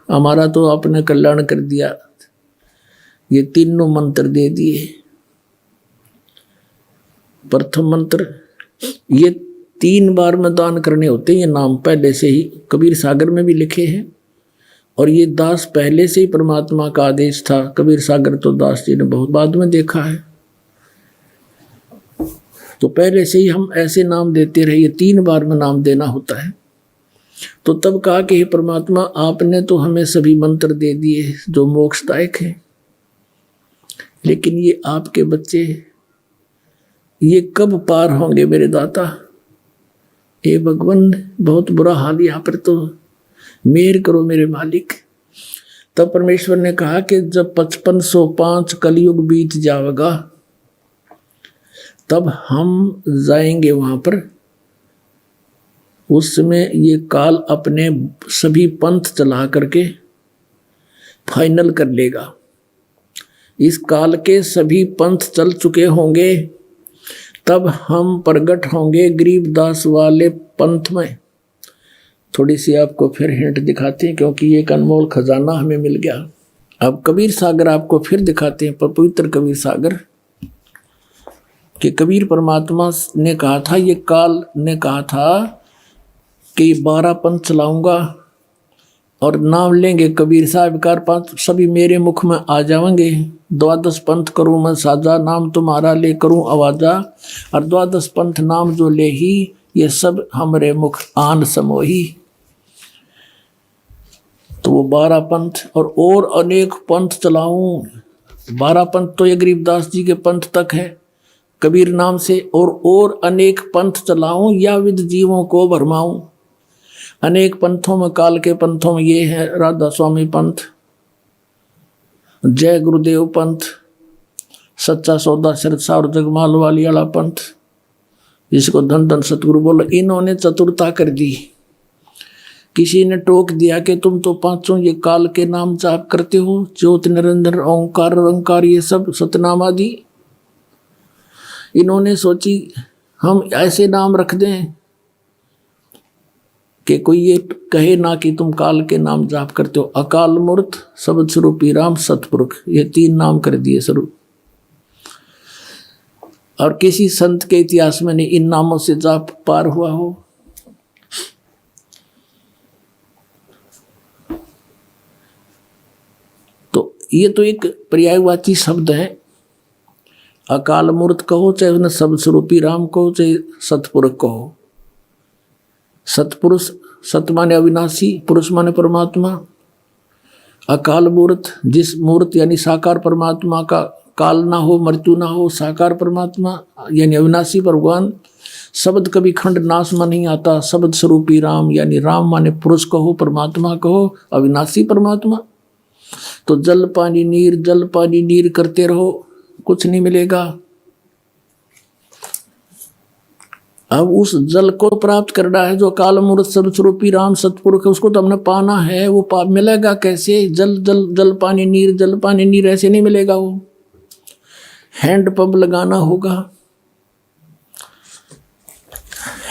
Speaker 4: हमारा तो आपने कल्याण कर दिया। ये तीनों मंत्र दे दिए। प्रथम मंत्र, ये 3 बार में दान करने होते हैं। ये नाम पहले से ही कबीर सागर में भी लिखे हैं, और ये दास पहले से ही परमात्मा का आदेश था। कबीर सागर तो दास जी ने बहुत बाद में देखा है, तो पहले से ही हम ऐसे नाम देते रहे। ये 3 बार में नाम देना होता है। तो तब कहा कि हे परमात्मा, आपने तो हमें सभी मंत्र दे दिए जो मोक्षदायक हैं, लेकिन ये आपके बच्चे ये कब पार होंगे मेरे दाता? हे भगवान, बहुत बुरा हाल यहाँ पर, तो मेहर करो मेरे मालिक। तब परमेश्वर ने कहा कि जब 5505 कलयुग बीत जाएगा तब हम जाएंगे वहां पर। उस समय ये काल अपने सभी पंथ चला करके फाइनल कर लेगा। इस काल के सभी पंथ चल चुके होंगे, तब हम प्रगट होंगे गरीबदास वाले पंथ में। थोड़ी सी आपको फिर हिंट दिखाते हैं, क्योंकि ये अनमोल खजाना हमें मिल गया। अब कबीर सागर आपको फिर दिखाते हैं, पवित्र कबीर सागर कि कबीर परमात्मा ने कहा था, ये काल ने कहा था कि 12 पंथ चलाऊंगा और नाम लेंगे कबीर साहब का, 5 सभी मेरे मुख में आ जाएंगे। 12 पंथ करूं मैं साजा, नाम तुम्हारा ले करूं आवाजा, और 12 पंथ नाम जो ले ही, ये सब हमरे मुख आन समोही। तो वो 12 पंथ और अनेक पंथ चलाऊं। 12 पंथ तो ये गरीबदास जी के पंथ तक है कबीर नाम से, और अनेक पंथ चलाऊं या विद जीवों को भरमाऊं। अनेक पंथों में, काल के पंथों में ये है राधा स्वामी पंथ, जय गुरुदेव पंथ, सच्चा सौदा सिरसा और जगमाल वाली वाला पंथ, जिसको धन धन सतगुरु बोलो। इन्होंने चतुरता कर दी। किसी ने टोक दिया कि तुम तो 5 ये काल के नाम जाप करते हो, ज्योत निरंजन ओंकार ओंकार, ये सब सतनाम आदि। इन्होंने सोची हम ऐसे नाम रख दें कि कोई ये कहे ना कि तुम काल के नाम जाप करते हो। अकाल मूर्त, शब्द स्वरूपी राम, सतपुरुष, ये 3 नाम कर दिए स्वरूप। और किसी संत के इतिहास में नहीं इन नामों से जाप पार हुआ हो। तो ये तो एक पर्यायवाची शब्द है। अकाल मूर्त कहो, चाहे उन्हें शब्द स्वरूपी राम कहो, चाहे सतपुरुष कहो। सतपुरुष, सत माने अविनाशी, पुरुष माने परमात्मा। अकाल मूर्त, जिस मूर्त यानी साकार परमात्मा का काल ना हो, मृत्यु ना हो, साकार परमात्मा यानी अविनाशी भगवान। शब्द कभी खंड नाश में नहीं आता। शब्द स्वरूपी राम यानी राम माने पुरुष कहो, परमात्मा कहो, अविनाशी परमात्मा। तो जल पानी नीर करते रहो, कुछ नहीं मिलेगा। अब उस जल को प्राप्त करना है जो काल मूर्त शब्द स्वरूपी राम सतपुरुष है, उसको तो हमने पाना है। वो मिलेगा कैसे? जल पानी नीर ऐसे नहीं मिलेगा। वो हैंड पंप लगाना होगा।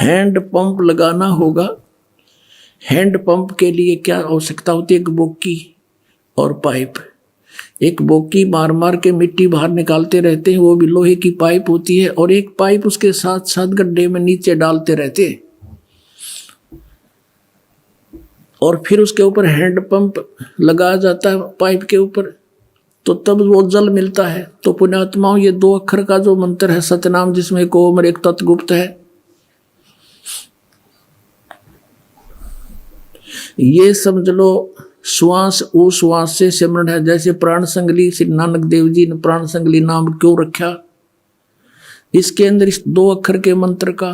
Speaker 4: हैंड पंप लगाना होगा। हैंड पंप के लिए क्या आवश्यकता होती है? एक बोकी और पाइप। एक बोकी मार मार के मिट्टी बाहर निकालते रहते हैं, वो भी लोहे की पाइप होती है, और एक पाइप उसके साथ साथ गड्ढे में नीचे डालते रहते हैं, और फिर उसके ऊपर हैंड पंप लगाया जाता है पाइप के ऊपर, तो तब वो जल मिलता है। तो पुण्यात्माओं, ये 2 अक्षर का जो मंत्र है सतनाम, जिसमें एक ओम और एक तत्गुप्त है, ये समझ लो श्वास उश्वास से सिमरण है। जैसे प्राण संगली श्री नानक देव जी ने प्राण संगली नाम क्यों रखा? इसके अंदर इस 2 अक्षर के मंत्र का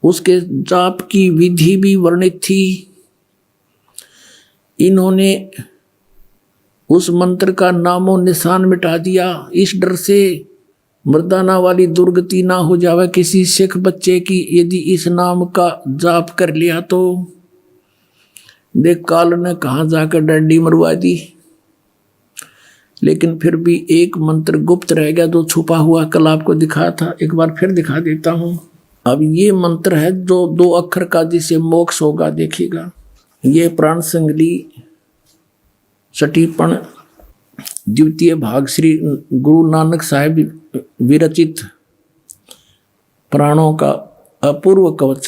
Speaker 4: उसके जाप की विधि भी वर्णित थी। इन्होंने उस मंत्र का नामो निशान मिटा दिया इस डर से मर्दाना वाली दुर्गति ना हो जावे किसी सिख बच्चे की, यदि इस नाम का जाप कर लिया तो। देख काल ने कहाँ जाकर डंडी मरवा दी, लेकिन फिर भी एक मंत्र गुप्त रह गया जो छुपा हुआ, कल आपको दिखाया था, एक बार फिर दिखा देता हूं। अब ये मंत्र है जो 2 अक्षर का, जिसे मोक्ष होगा। देखिएगा, ये प्राण संगली सटीपण द्वितीय भाग श्री गुरु नानक साहिब विरचित प्राणों का अपूर्व कवच।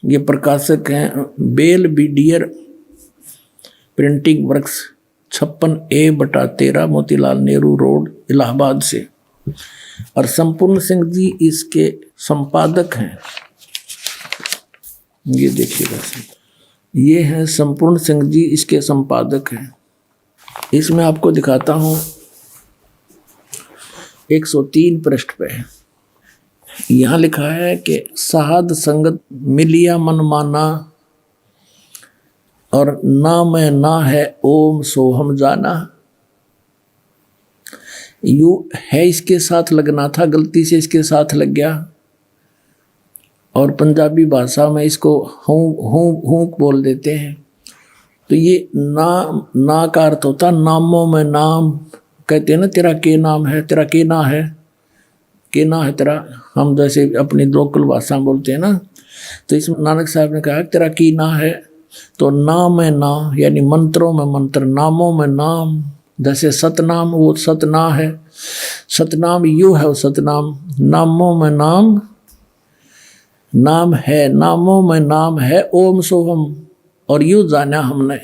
Speaker 4: ये प्रकाशक हैं Belvedere printing works 56A/13 Motilal Nehru road Allahabad से, और संपूर्ण सिंह जी इसके संपादक हैं। ये देखिएगा, ये हैं संपूर्ण सिंह जी इसके संपादक हैं। इसमें आपको दिखाता हूं 103 पृष्ठ पे यहाँ लिखा है कि साध संगत मिलिया मन माना, और ना मैं ना है ओम सोहम जाना। यू है इसके साथ लगना था, गलती से इसके साथ लग गया, और पंजाबी भाषा में इसको हूँ बोल देते हैं। तो ये ना का अर्थ होता नामों में नाम। कहते हैं ना, तेरा के नाम है, तेरा के ना है, के ना है तेरा, हम जैसे अपनी लोकल भाषा में बोलते हैं ना। तो इस नानक साहब ने कहा तेरा की ना है, तो नाम है ना, यानी मंत्रों में मंत्र, नामों में नाम। जैसे सतनाम, वो सतना है, सतनाम यू है वो सतनाम, नामों में नाम, नाम है, नामों में नाम है ओम सोहम। और यूँ जाना हमने,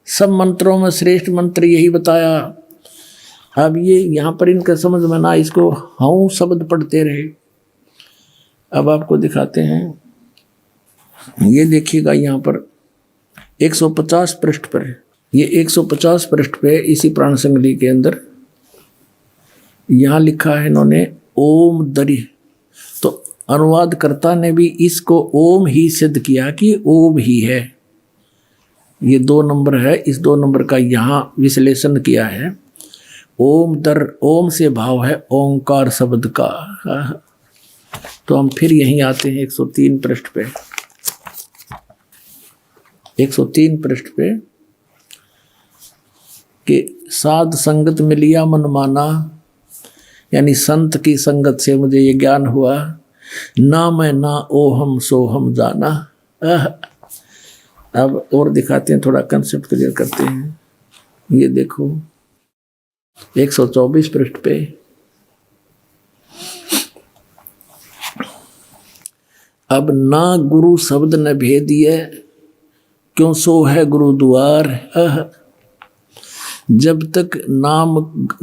Speaker 4: सब मंत्रों में श्रेष्ठ मंत्र यही बताया। अब ये यहाँ पर इनका समझ में ना, इसको हूँ शब्द पढ़ते रहे। अब आपको दिखाते हैं, ये देखिएगा यहाँ पर 150 पृष्ठ पर, ये 150 पृष्ठ पे इसी प्राण संगली के अंदर यहाँ लिखा है इन्होंने ओम दरी। तो अनुवादकर्ता ने भी इसको ओम ही सिद्ध किया कि ओम ही है। ये 2 नंबर है, इस 2 नंबर का यहाँ विश्लेषण किया है। ओम दर, ओम से भाव है ओंकार शब्द का। तो हम फिर यहीं आते हैं 103 पृष्ठ पे, 103 पृष्ठ पे कि साध संगत मिलिया मन माना, यानी संत की संगत से मुझे ये ज्ञान हुआ, ना मैं ना ओहम सोहम जाना। अब और दिखाते हैं, थोड़ा कंसेप्ट क्लियर करते हैं। ये देखो 124 पृष्ठ पे, अब ना गुरु शब्द न भेदिए क्यों सो है गुरु द्वार। जब तक नाम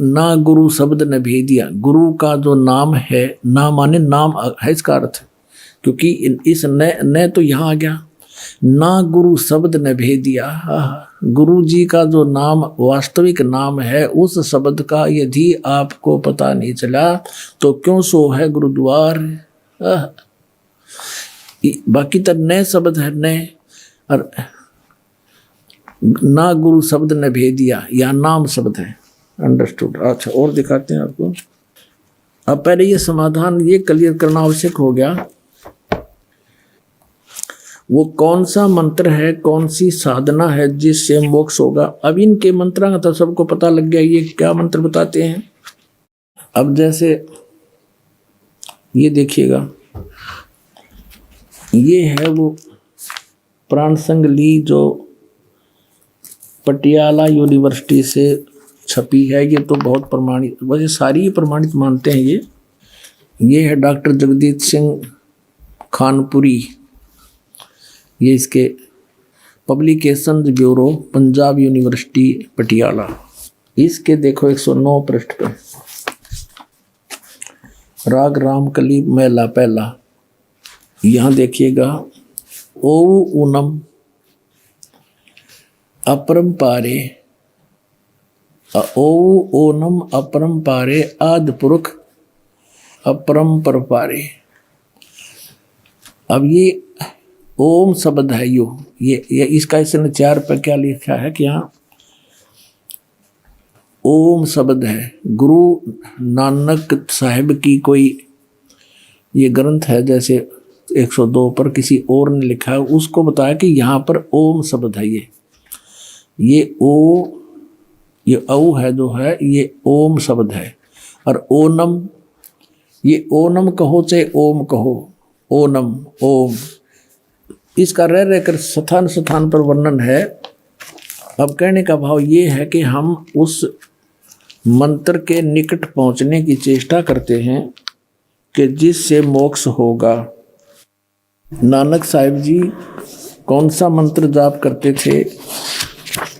Speaker 4: ना गुरु शब्द न भेदिया, गुरु का जो नाम है, ना माने नाम है इसका अर्थ, क्योंकि इस न तो यहाँ आ गया, ना गुरु शब्द न भेदिया। गुरु जी का जो नाम वास्तविक नाम है, उस शब्द का यदि आपको पता नहीं चला तो क्यों सो है गुरुद्वार। बाकी तो नए शब्द है, नए, और ना गुरु शब्द ने भेदिया या नाम शब्द है। अंडरस्टूड। अच्छा, और दिखाते हैं आपको। अब पहले ये समाधान ये क्लियर करना आवश्यक हो गया, वो कौन सा मंत्र है, कौन सी साधना है जिससे मोक्ष होगा। अब इनके मंत्रा का तो सबको पता लग गया ये क्या मंत्र बताते हैं। अब जैसे ये देखिएगा, ये है वो प्राण संग ली जो पटियाला यूनिवर्सिटी से छपी है। ये तो बहुत प्रमाणित, वैसे सारी ही प्रमाणित मानते हैं। ये है डॉक्टर जगदीश सिंह खानपुरी, ये इसके publication bureau Punjab university Patiala. इसके देखो 109 पृष्ठ पे राग रामकली महला पहला, यहाँ देखिएगा, ओ ऊनम अपरंपारे, ओ ओनम अपरंपारे आदि पुरुष अपरंपर पारे। अब ये ओम शब्द है, ये इसका इसने 4 पे क्या लिखा है कि यहाँ ओम शब्द है। गुरु नानक साहिब की कोई ये ग्रंथ है, जैसे 102 पर किसी और ने लिखा है, उसको बताया कि यहाँ पर ओम शब्द है। ये औ है जो है, ये ओम शब्द है। और ओनम, ये ओनम कहो चाहे ओम कहो, ओनम ओम, इसका रह रहकर स्थान स्थान पर वर्णन है। अब कहने का भाव ये है कि हम उस मंत्र के निकट पहुंचने की चेष्टा करते हैं कि जिससे मोक्ष होगा। नानक साहिब जी कौन सा मंत्र जाप करते थे,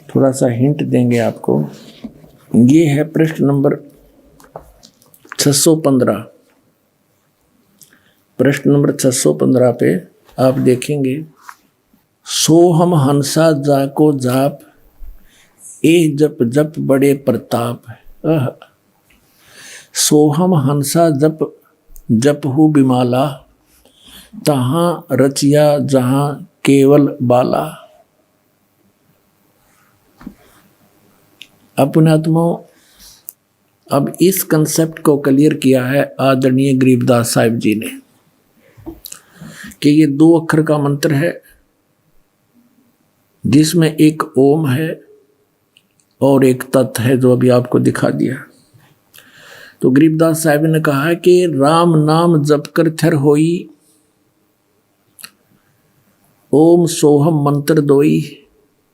Speaker 4: थोड़ा सा हिंट देंगे आपको। ये है पृष्ठ नंबर 615, पृष्ठ नंबर 615 पे आप देखेंगे, सोहम हंसा जाको जाप ए जप जप बड़े प्रताप। सोहम हंसा जप जप हु बिमाला, तहाँ रचिया जहाँ केवल बाला। अपनात्माओं, अब इस कंसेप्ट को क्लियर किया है आदरणीय गरीबदास साहिब जी ने कि ये 2 अक्षर का मंत्र है जिसमें एक ओम है और एक तत् है जो अभी आपको दिखा दिया। तो गरीबदास साहिब ने कहा कि राम नाम जप कर थर होई, ओम सोहम मंत्र दोई।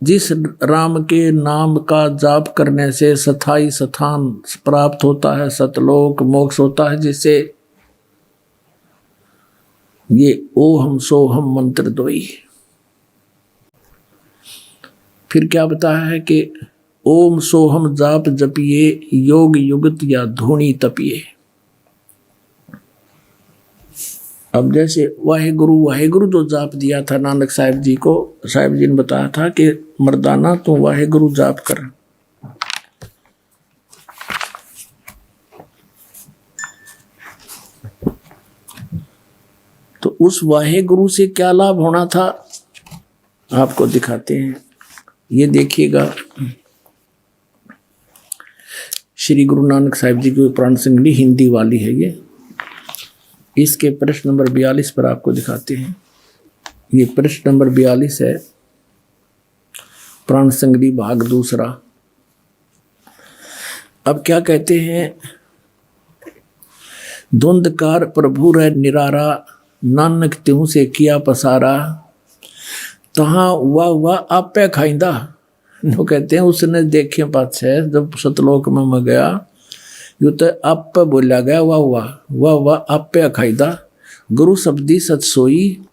Speaker 4: जिस राम के नाम का जाप करने से स्थाई स्थान प्राप्त होता है, सतलोक मोक्ष होता है, जिससे ये ओहम सोहम मंत्र दोई। फिर क्या बताया है कि ओम सोहम जाप जपिए, योग युगत या धूनी तपिए। अब जैसे वाहेगुरु जो जाप दिया था नानक साहिब जी को, साहिब जी ने बताया था कि मर्दाना तू वाहेगुरु जाप कर। तो उस वाहेगुरु से क्या लाभ होना था आपको दिखाते हैं। ये देखिएगा, श्री गुरु नानक साहिब जी की प्राण संगली हिंदी वाली है ये। इसके पृष्ठ नंबर 42 पर आपको दिखाते हैं। ये पृष्ठ नंबर 42 है, प्राण संगली भाग 2। अब क्या कहते हैं, धुंधकार प्रभु रह निरारा, नानक त्यों से किया पसारा, तहाँ वाह आपे खाइंदा। वो कहते हैं उसने देखे पाछे जब सतलोक में मैं गया, यू तो आप बोला गया वाह आपे खाइदा। गुरु शब्दी सच सोई,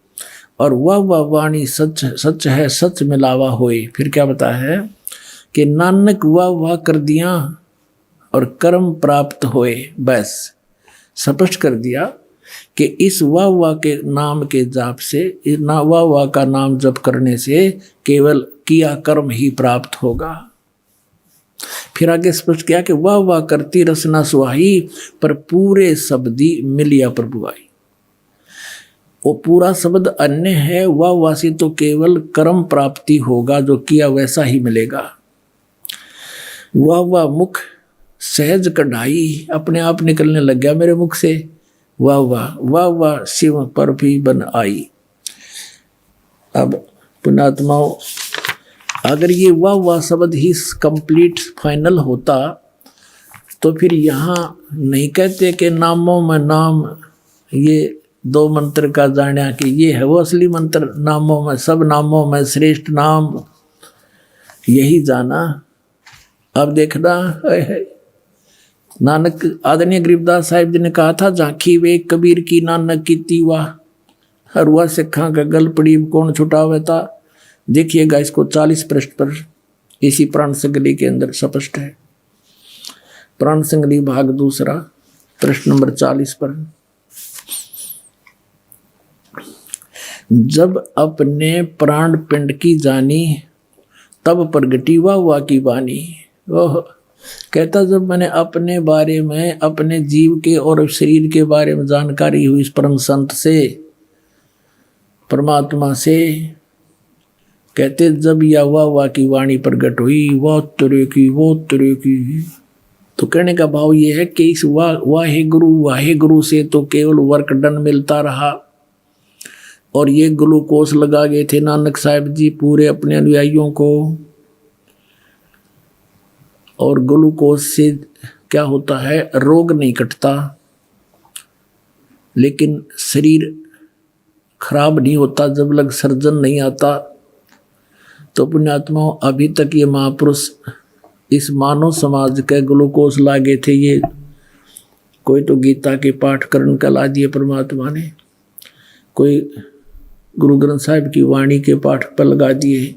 Speaker 4: और वाह वाणी सच सच है सच मिलावा होए। फिर क्या बताया है कि नानक वाह कर दिया और कर्म प्राप्त होए। बस स्पष्ट कर दिया कि इस वाह के नाम के जाप से, वाह का नाम जप करने से केवल किया कर्म ही प्राप्त होगा। फिर आगे स्पष्ट किया कि वाह करती रसना सुहाई, पर पूरे शब्दी मिलिया प्रभु आई। वो पूरा शब्द अन्य है, वाह से तो केवल कर्म प्राप्ति होगा, जो किया वैसा ही मिलेगा। वाह मुख सहज कढ़ाई, अपने आप निकलने लग गया मेरे मुख से। वाह शिव पर भी बन आई। अब पुणात्माओं, अगर ये वाह शब्द ही कंप्लीट फाइनल होता तो फिर यहाँ नहीं कहते कि नामों में नाम ये 2 मंत्र का जाना कि ये है वो असली मंत्र, नामों में सब नामों में श्रेष्ठ नाम यही जाना। अब देखना है नानक आदरणीय गरीबदास साहिब जी ने कहा था, झांकी वे कबीर की नानक की तीवा हरुआ सिखा का गल पड़ी कौन छुटावे था। देखिएगा इसको 40 पृष्ठ पर इसी प्राण संगली के अंदर स्पष्ट है। प्राण संगली भाग दूसरा पृष्ठ नंबर 40 पर, जब अपने प्राण पिंड की जानी तब प्रगटी हुआ की वाणी। ओह, कहता जब मैंने अपने बारे में, अपने जीव के और शरीर के बारे में जानकारी हुई इस परम संत से, परमात्मा से, कहते जब यह वाह की वाणी प्रकट हुई, वो तरह की। तो कहने का भाव ये है कि इस वाहे गुरु से तो केवल वर्क डन मिलता रहा, और ये ग्लूकोज लगा गए थे नानक साहिब जी पूरे अपने अनुयायियों को। और ग्लूकोज से क्या होता है, रोग नहीं कटता, लेकिन शरीर खराब नहीं होता जब लग सर्जन नहीं आता। तो पुण्यात्माओं, अभी तक ये महापुरुष इस मानव समाज के ग्लूकोज लागे थे। ये कोई तो गीता के पाठ करण कला दिए परमात्मा ने, कोई गुरु ग्रंथ साहिब की वाणी के पाठ पर लगा दिए,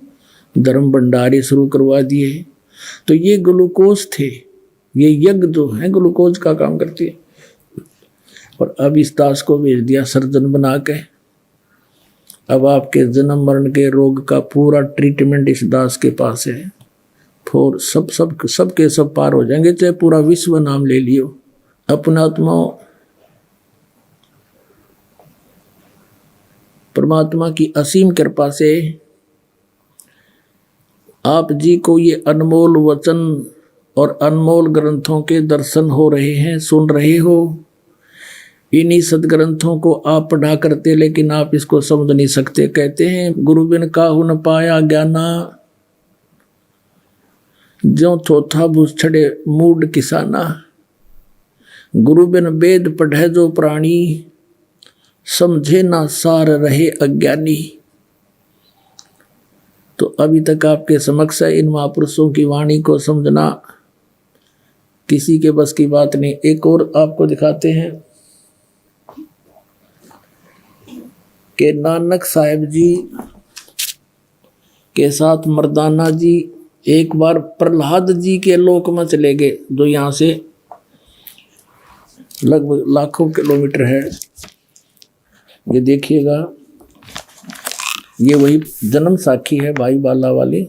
Speaker 4: धर्म भंडारे शुरू करवा दिए। तो ये ग्लूकोज थे, ये यज्ञ जो है ग्लूकोज का काम करती है। और अब इस दास को भेज दिया सर्जन बना के। अब आपके जन्म मरण के रोग का पूरा ट्रीटमेंट इस दास के पास है। फिर सब के सब पार हो जाएंगे, चाहे पूरा विश्व नाम ले लियो। अपना आत्माओं, परमात्मा की असीम कृपा से आप जी को ये अनमोल वचन और अनमोल ग्रंथों के दर्शन हो रहे हैं, सुन रहे हो। इन्हीं सदग्रंथों को आप पढ़ा करते, लेकिन आप इसको समझ नहीं सकते। कहते हैं गुरु बिन काहू न पाया ज्ञाना, ज्यों थोथा भूस छड़े मूड किसाना। गुरु बिन वेद पढ़े जो प्राणी, समझे ना सार रहे अज्ञानी। तो अभी तक आपके समक्ष है, इन महापुरुषों की वाणी को समझना किसी के बस की बात नहीं। एक और आपको दिखाते हैं कि नानक साहिब जी के साथ मर्दाना जी एक बार प्रहलाद जी के लोक में चले गए, जो यहाँ से लगभग लाखों किलोमीटर है। ये देखिएगा, ये वही जन्म साखी है भाई बाला वाली,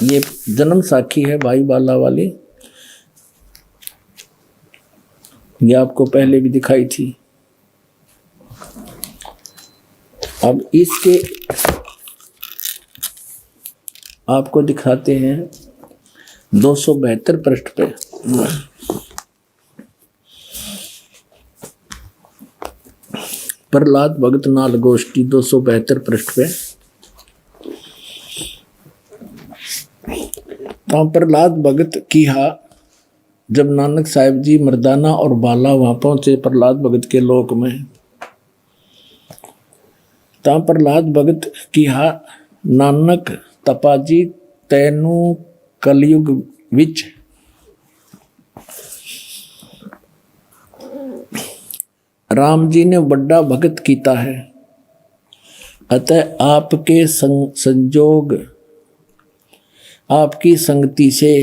Speaker 4: ये जन्म साखी है भाई बाला वाली। ये आपको पहले भी दिखाई थी। अब इसके आपको दिखाते हैं 272 पृष्ठ पे। प्रहलाद भगत नाल गोष्ठी 272 पृष्ठ पे। तो प्रहलाद भगत किहा, जब नानक साहिब जी मर्दाना और बाला वहां पहुंचे प्रहलाद भगत के लोक में, तो प्रहलाद भगत किहा, नानक तपाजी तैनू कलयुग विच राम जी ने बड़ा भगत कीता है, अतः आपके संजोग आपकी संगति से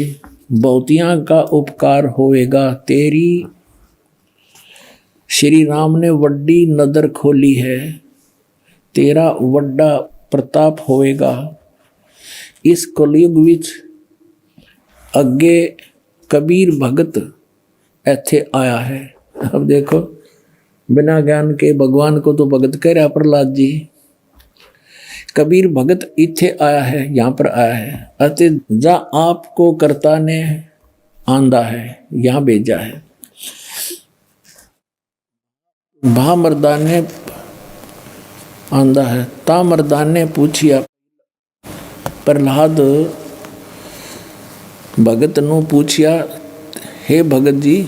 Speaker 4: बहुतियां का उपकार होएगा। तेरी श्री राम ने वड्डी नदर खोली है, तेरा वड्डा प्रताप होएगा। इस कलयुग विच अगे कबीर भगत ऐथे आया है। अब देखो, बिना ज्ञान के भगवान को तो भगत कह रहा प्रहलाद जी, कबीर भगत इथे आया है, यहाँ पर आया है। अतः जा आपको कर्ता ने आंदा है, यहाँ भेजा है। भा मर्दान ने आंदा है। ता मर्दान ने पूछिया, प्रहलाद भगत नू पूछिया, हे भगत जी,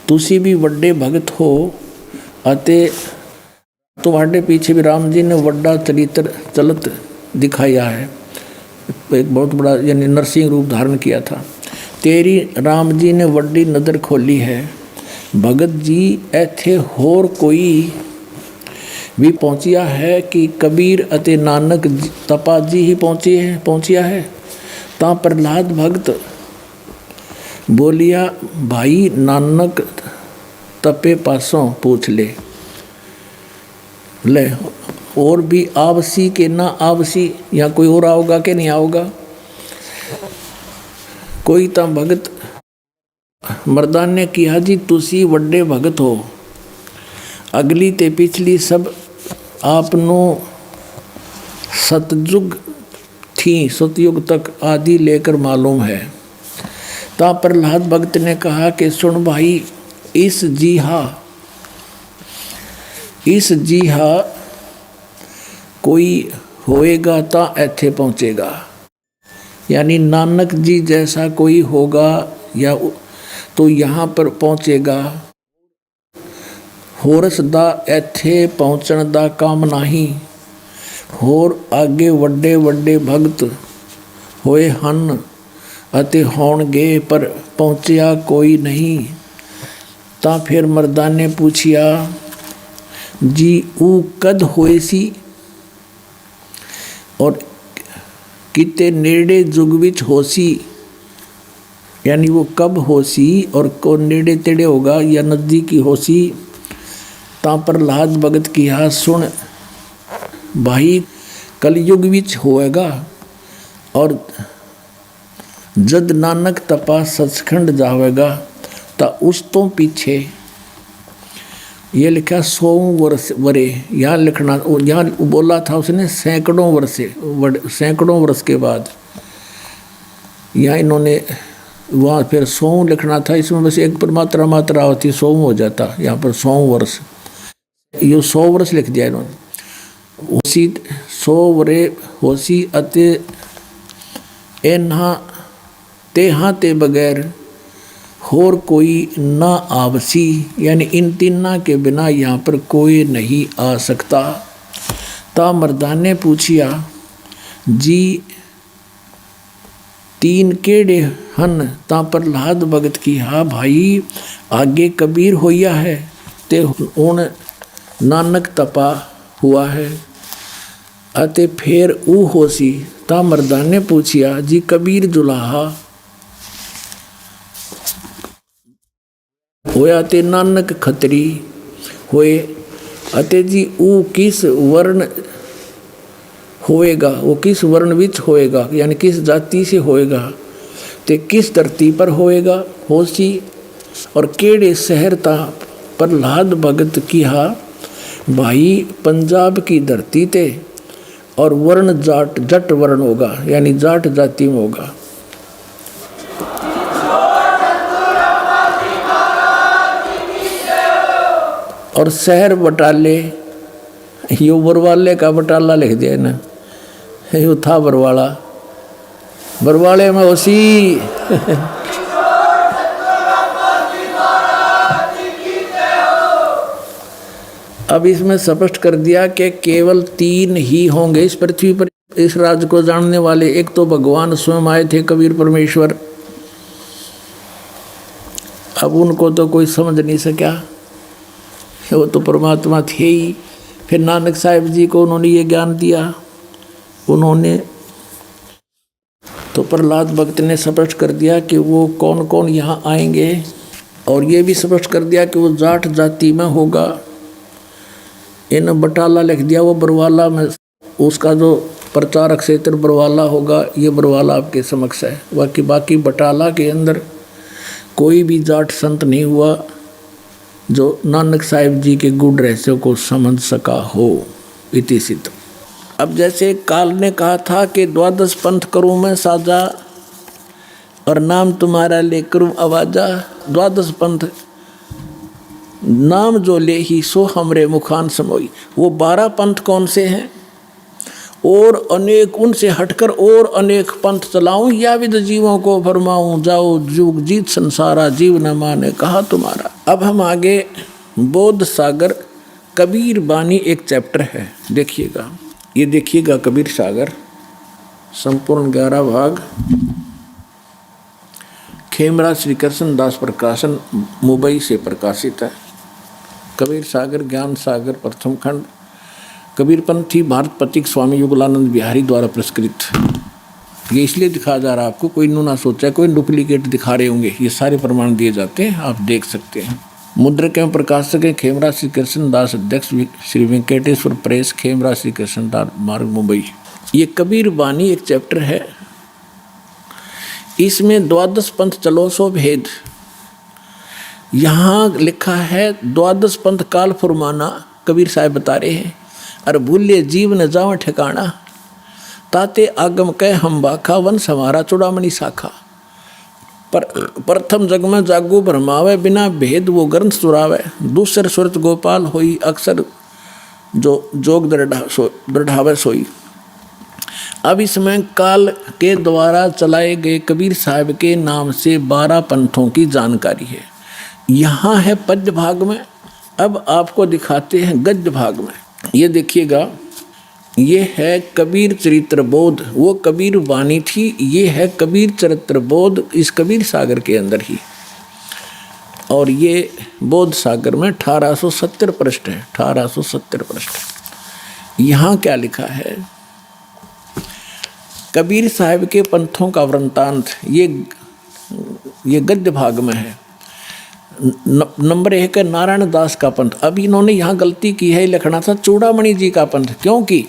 Speaker 4: तुसी भी वड्डे भगत हो, ਅਤੇ ਤੁਹਾਡੇ पीछे भी राम जी ने वड्डा चरित्र चलत दिखाया है, एक बहुत बड़ा यानी नरसिंह रूप धारण किया था। तेरी राम जी ने वड्डी नज़र खोली है। भगत जी ਇੱਥੇ ਹੋਰ ਕੋਈ भी पहुँचिया है कि कबीर ਅਤੇ नानक तपा जी ही पहुँचिया है। ਤਾਂ प्रहलाद भगत बोलिया, भाई नानक तपे पासों पूछ ले और भी आवसी के ना आवसी, या कोई और आओगा कि नहीं आओगा। कोई तो भगत मर्दान ने किया, जी तुसी वड्डे भगत हो, अगली ते पिछली सब आपनो सतयुग थी, सतयुग तक आदि लेकर मालूम है। ता प्रहलाद भगत ने कहा कि सुन भाई, इस जी हा कोई होएगा ता ऐथे पहुँचेगा, यानी नानक जी जैसा कोई होगा या तो यहाँ पर पहुँचेगा। होरस दा ऐथे पहुँचण दा काम नहीं, होर आगे वड्डे वड्डे भगत होए हन अते होणगे, पर पहुँचिया कोई नहीं। ता फिर मर्दान ने पूछिया, जी ऊ कद होए सी और किते नेड़े जुग विच होसी, यानी वो कब होसी और को नेड़े तेड़े होगा या नज़दीकी होसी। ता प्रहलाद भगत किया, सुन भाई कलयुग विच होएगा और जद नानक तपा सचखंड जावेगा ता उस तो पीछे ये लिखा 100 वर्ष वरे, यहाँ लिखना, यहाँ बोला था उसने सैकड़ों वर्ष के बाद, यहाँ इन्होंने वहाँ फिर 100 लिखना था, इसमें बस एक पर मात्रा होती 100 हो जाता, यहाँ पर 100 वर्ष, ये 100 वर्ष लिख दिया इन्होंने। उसी 100 वरे होसी अते एना तेहा ते बगैर होर कोई ना आवसी, यानी इन तीना के बिना यहाँ पर कोई नहीं आ सकता। ता मर्दान ने पूछिया, जी तीन केड़े हन। ता प्रहलाद भगत की, हाँ भाई आगे कबीर होया है ते हुण नानक तपा हुआ है अते फिर ऊ होसी। ता मर्दान ने पूछिया, जी कबीर जुलाहा होया ते नानक खतरी होए अते जी ऊ किस वर्ण होएगा, वो किस वर्ण विच होएगा, यानी किस जाति से होएगा, ते किस धरती पर होएगा होसी और केड़े शहर ता। प्रहलाद भगत किहा, भाई पंजाब की धरती ते और वर्ण जट वर्ण होगा, यानी जाट जाति में होगा। और शहर बटाले, यो बरवाले का बटाला लिख दिया ना, यो था बरवाले में उसी अब इसमें स्पष्ट कर दिया कि केवल 3 ही होंगे इस पृथ्वी पर इस राज को जानने वाले। एक तो भगवान स्वयं आए थे, कबीर परमेश्वर, अब उनको तो कोई समझ नहीं सका, वो तो परमात्मा थे ही। फिर नानक साहिब जी को उन्होंने ये ज्ञान दिया, उन्होंने तो प्रहलाद भगत ने स्पष्ट कर दिया कि वो कौन कौन यहाँ आएंगे, और ये भी स्पष्ट कर दिया कि वो जाट जाति में होगा। इन बटाला लिख दिया, वो बरवाला में, उसका जो प्रचारक क्षेत्र बरवाला होगा, ये बरवाला आपके समक्ष है। बाकी बटाला के अंदर कोई भी जाट संत नहीं हुआ जो नानक साहिब जी के गुण रहस्य को समझ सका हो। इति सिद्ध। अब जैसे काल ने कहा था कि 12 पंथ करूँ मैं साजा और नाम तुम्हारा ले करूँ आवाजा। 12 पंथ नाम जो ले ही सो हमरे मुखान समोई। वो 12 पंथ कौन से हैं? और अनेक उनसे हटकर और अनेक पंथ चलाऊं या विद जीवों को फरमाऊं, जाओ जुग जीत संसारा जीव न माने कहा तुम्हारा। अब हम आगे बोध सागर कबीर बानी एक चैप्टर है, देखिएगा, ये देखिएगा, कबीर सागर संपूर्ण 11 भाग, खेमराज श्री कृष्ण दास प्रकाशन मुंबई से प्रकाशित है। कबीर सागर ज्ञान सागर प्रथम खंड, कबीरपंथी भारत प्रतीक स्वामी युगलानंद बिहारी द्वारा पुरस्कृत। ये इसलिए दिखाया जा रहा है आपको, कोई नु ना सोचा कोई डुप्लीकेट दिखा रहे होंगे, ये सारे प्रमाण दिए जाते हैं, आप देख सकते हैं। मुद्रक एवं प्रकाशक हैं खेमराज श्री कृष्ण दास, अध्यक्ष श्री वेंकटेश्वर प्रेस, खेमराज श्री कृष्ण दास मार्ग मुंबई। ये कबीर बानी एक चैप्टर है, इसमें द्वादश पंथ चलो सो भेद, यहाँ लिखा है द्वादश पंथ काल फुरमाना, कबीर साहब बता रहे हैं। अरे भूल्य जीव न जाव ठिकाना, ताते आगम कह हम बाखा, वंश हमारा चूड़ामणि शाखा। पर प्रथम जग में जागू भरमावे, बिना भेद वो ग्रंथ सुरावे। दूसर सुरत गोपाल होई, अक्सर जो जोग दृढ़ावे सोई। अब इसमें काल के द्वारा चलाए गए कबीर साहब के नाम से 12 पंथों की जानकारी है। यहाँ है पद्य भाग में, अब आपको दिखाते हैं गद्य भाग में। ये देखिएगा, ये है कबीर चरित्र बोध, वो कबीर वाणी थी, ये है कबीर चरित्र बोध इस कबीर सागर के अंदर ही। और ये बोध सागर में 1870 पृष्ठ है, 1870 पृष्ठ। यहाँ क्या लिखा है, कबीर साहब के पंथों का वृंतांत, ये गद्य भाग में है। नंबर 1 है नारायण दास का पंथ। अब इन्होंने यहाँ गलती की है, लिखना था चूड़ामणि जी का पंथ, क्योंकि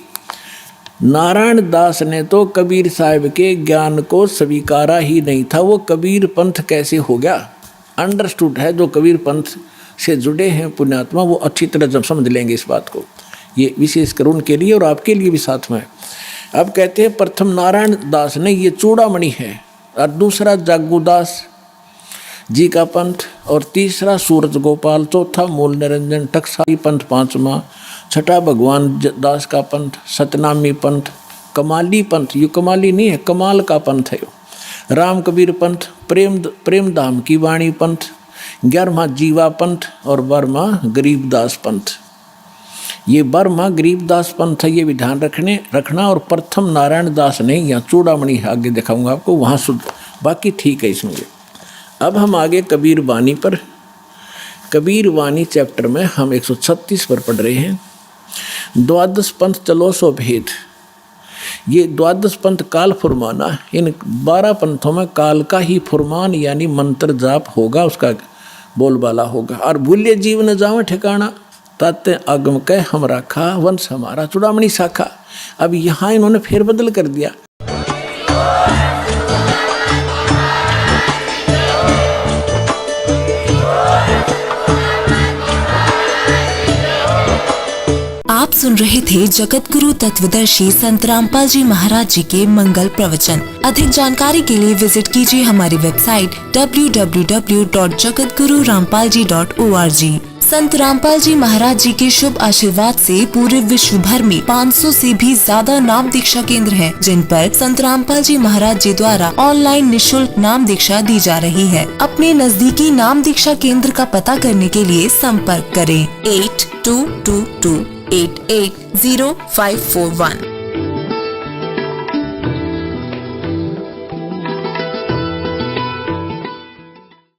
Speaker 4: नारायण दास ने तो कबीर साहब के ज्ञान को स्वीकारा ही नहीं था, वो कबीर पंथ कैसे हो गया। अंडरस्टूड है, जो कबीर पंथ से जुड़े हैं पुण्यात्मा वो अच्छी तरह जब समझ लेंगे इस बात को, ये विशेषकर उनके लिए और आपके लिए भी साथ में। अब कहते हैं प्रथम नारायण दास ने, ये चूड़ामणि है, और दूसरा जागूदास जी का पंथ, और तीसरा सूरज गोपाल, चौथा मूल निरंजन टकसाली पंथ, पांचवा, छठा भगवान दास का पंथ, सतनामी पंथ, कमाली पंथ, ये कमाली नहीं है, कमाल का पंथ है, राम कबीर पंथ, प्रेम धाम की वाणी पंथ, 11वां जीवा पंथ, और 12वां गरीबदास पंथ। ये 12वां गरीबदास पंथ है, ये भी ध्यान रखना। और प्रथम नारायण दास ने, यहाँ चूड़ामणि आगे दिखाऊंगा आपको, वहाँ शुद्ध, बाकी ठीक है इसमें। अब हम आगे कबीर वाणी पर, कबीर वाणी चैप्टर में हम 136 पर पढ़ रहे हैं। द्वादश पंथ चलो सो भेद, ये द्वादश पंथ काल फुरमाना, इन 12 पंथों में काल का ही फुरमान यानी मंत्र जाप होगा, उसका बोलबाला होगा। और भूल्य जीव न जावे ठिकाना, ताते आगम कह हम राखा, वंश हमारा चूड़ामणि शाखा। अब यहाँ इन्होंने फेरबदल कर दिया।
Speaker 5: आप सुन रहे थे जगत गुरु तत्वदर्शी संत रामपाल जी महाराज जी के मंगल प्रवचन। अधिक जानकारी के लिए विजिट कीजिए हमारी वेबसाइट www.jagatgururampalji.org। संत रामपाल जी महाराज जी के शुभ आशीर्वाद से पूरे विश्व भर में 500 से भी ज्यादा नाम दीक्षा केंद्र हैं, जिन पर संत रामपाल जी महाराज जी द्वारा ऑनलाइन निशुल्क नाम दीक्षा दी जा रही है। अपने नजदीकी नाम दीक्षा केंद्र का पता करने के लिए संपर्क करें 8222880541।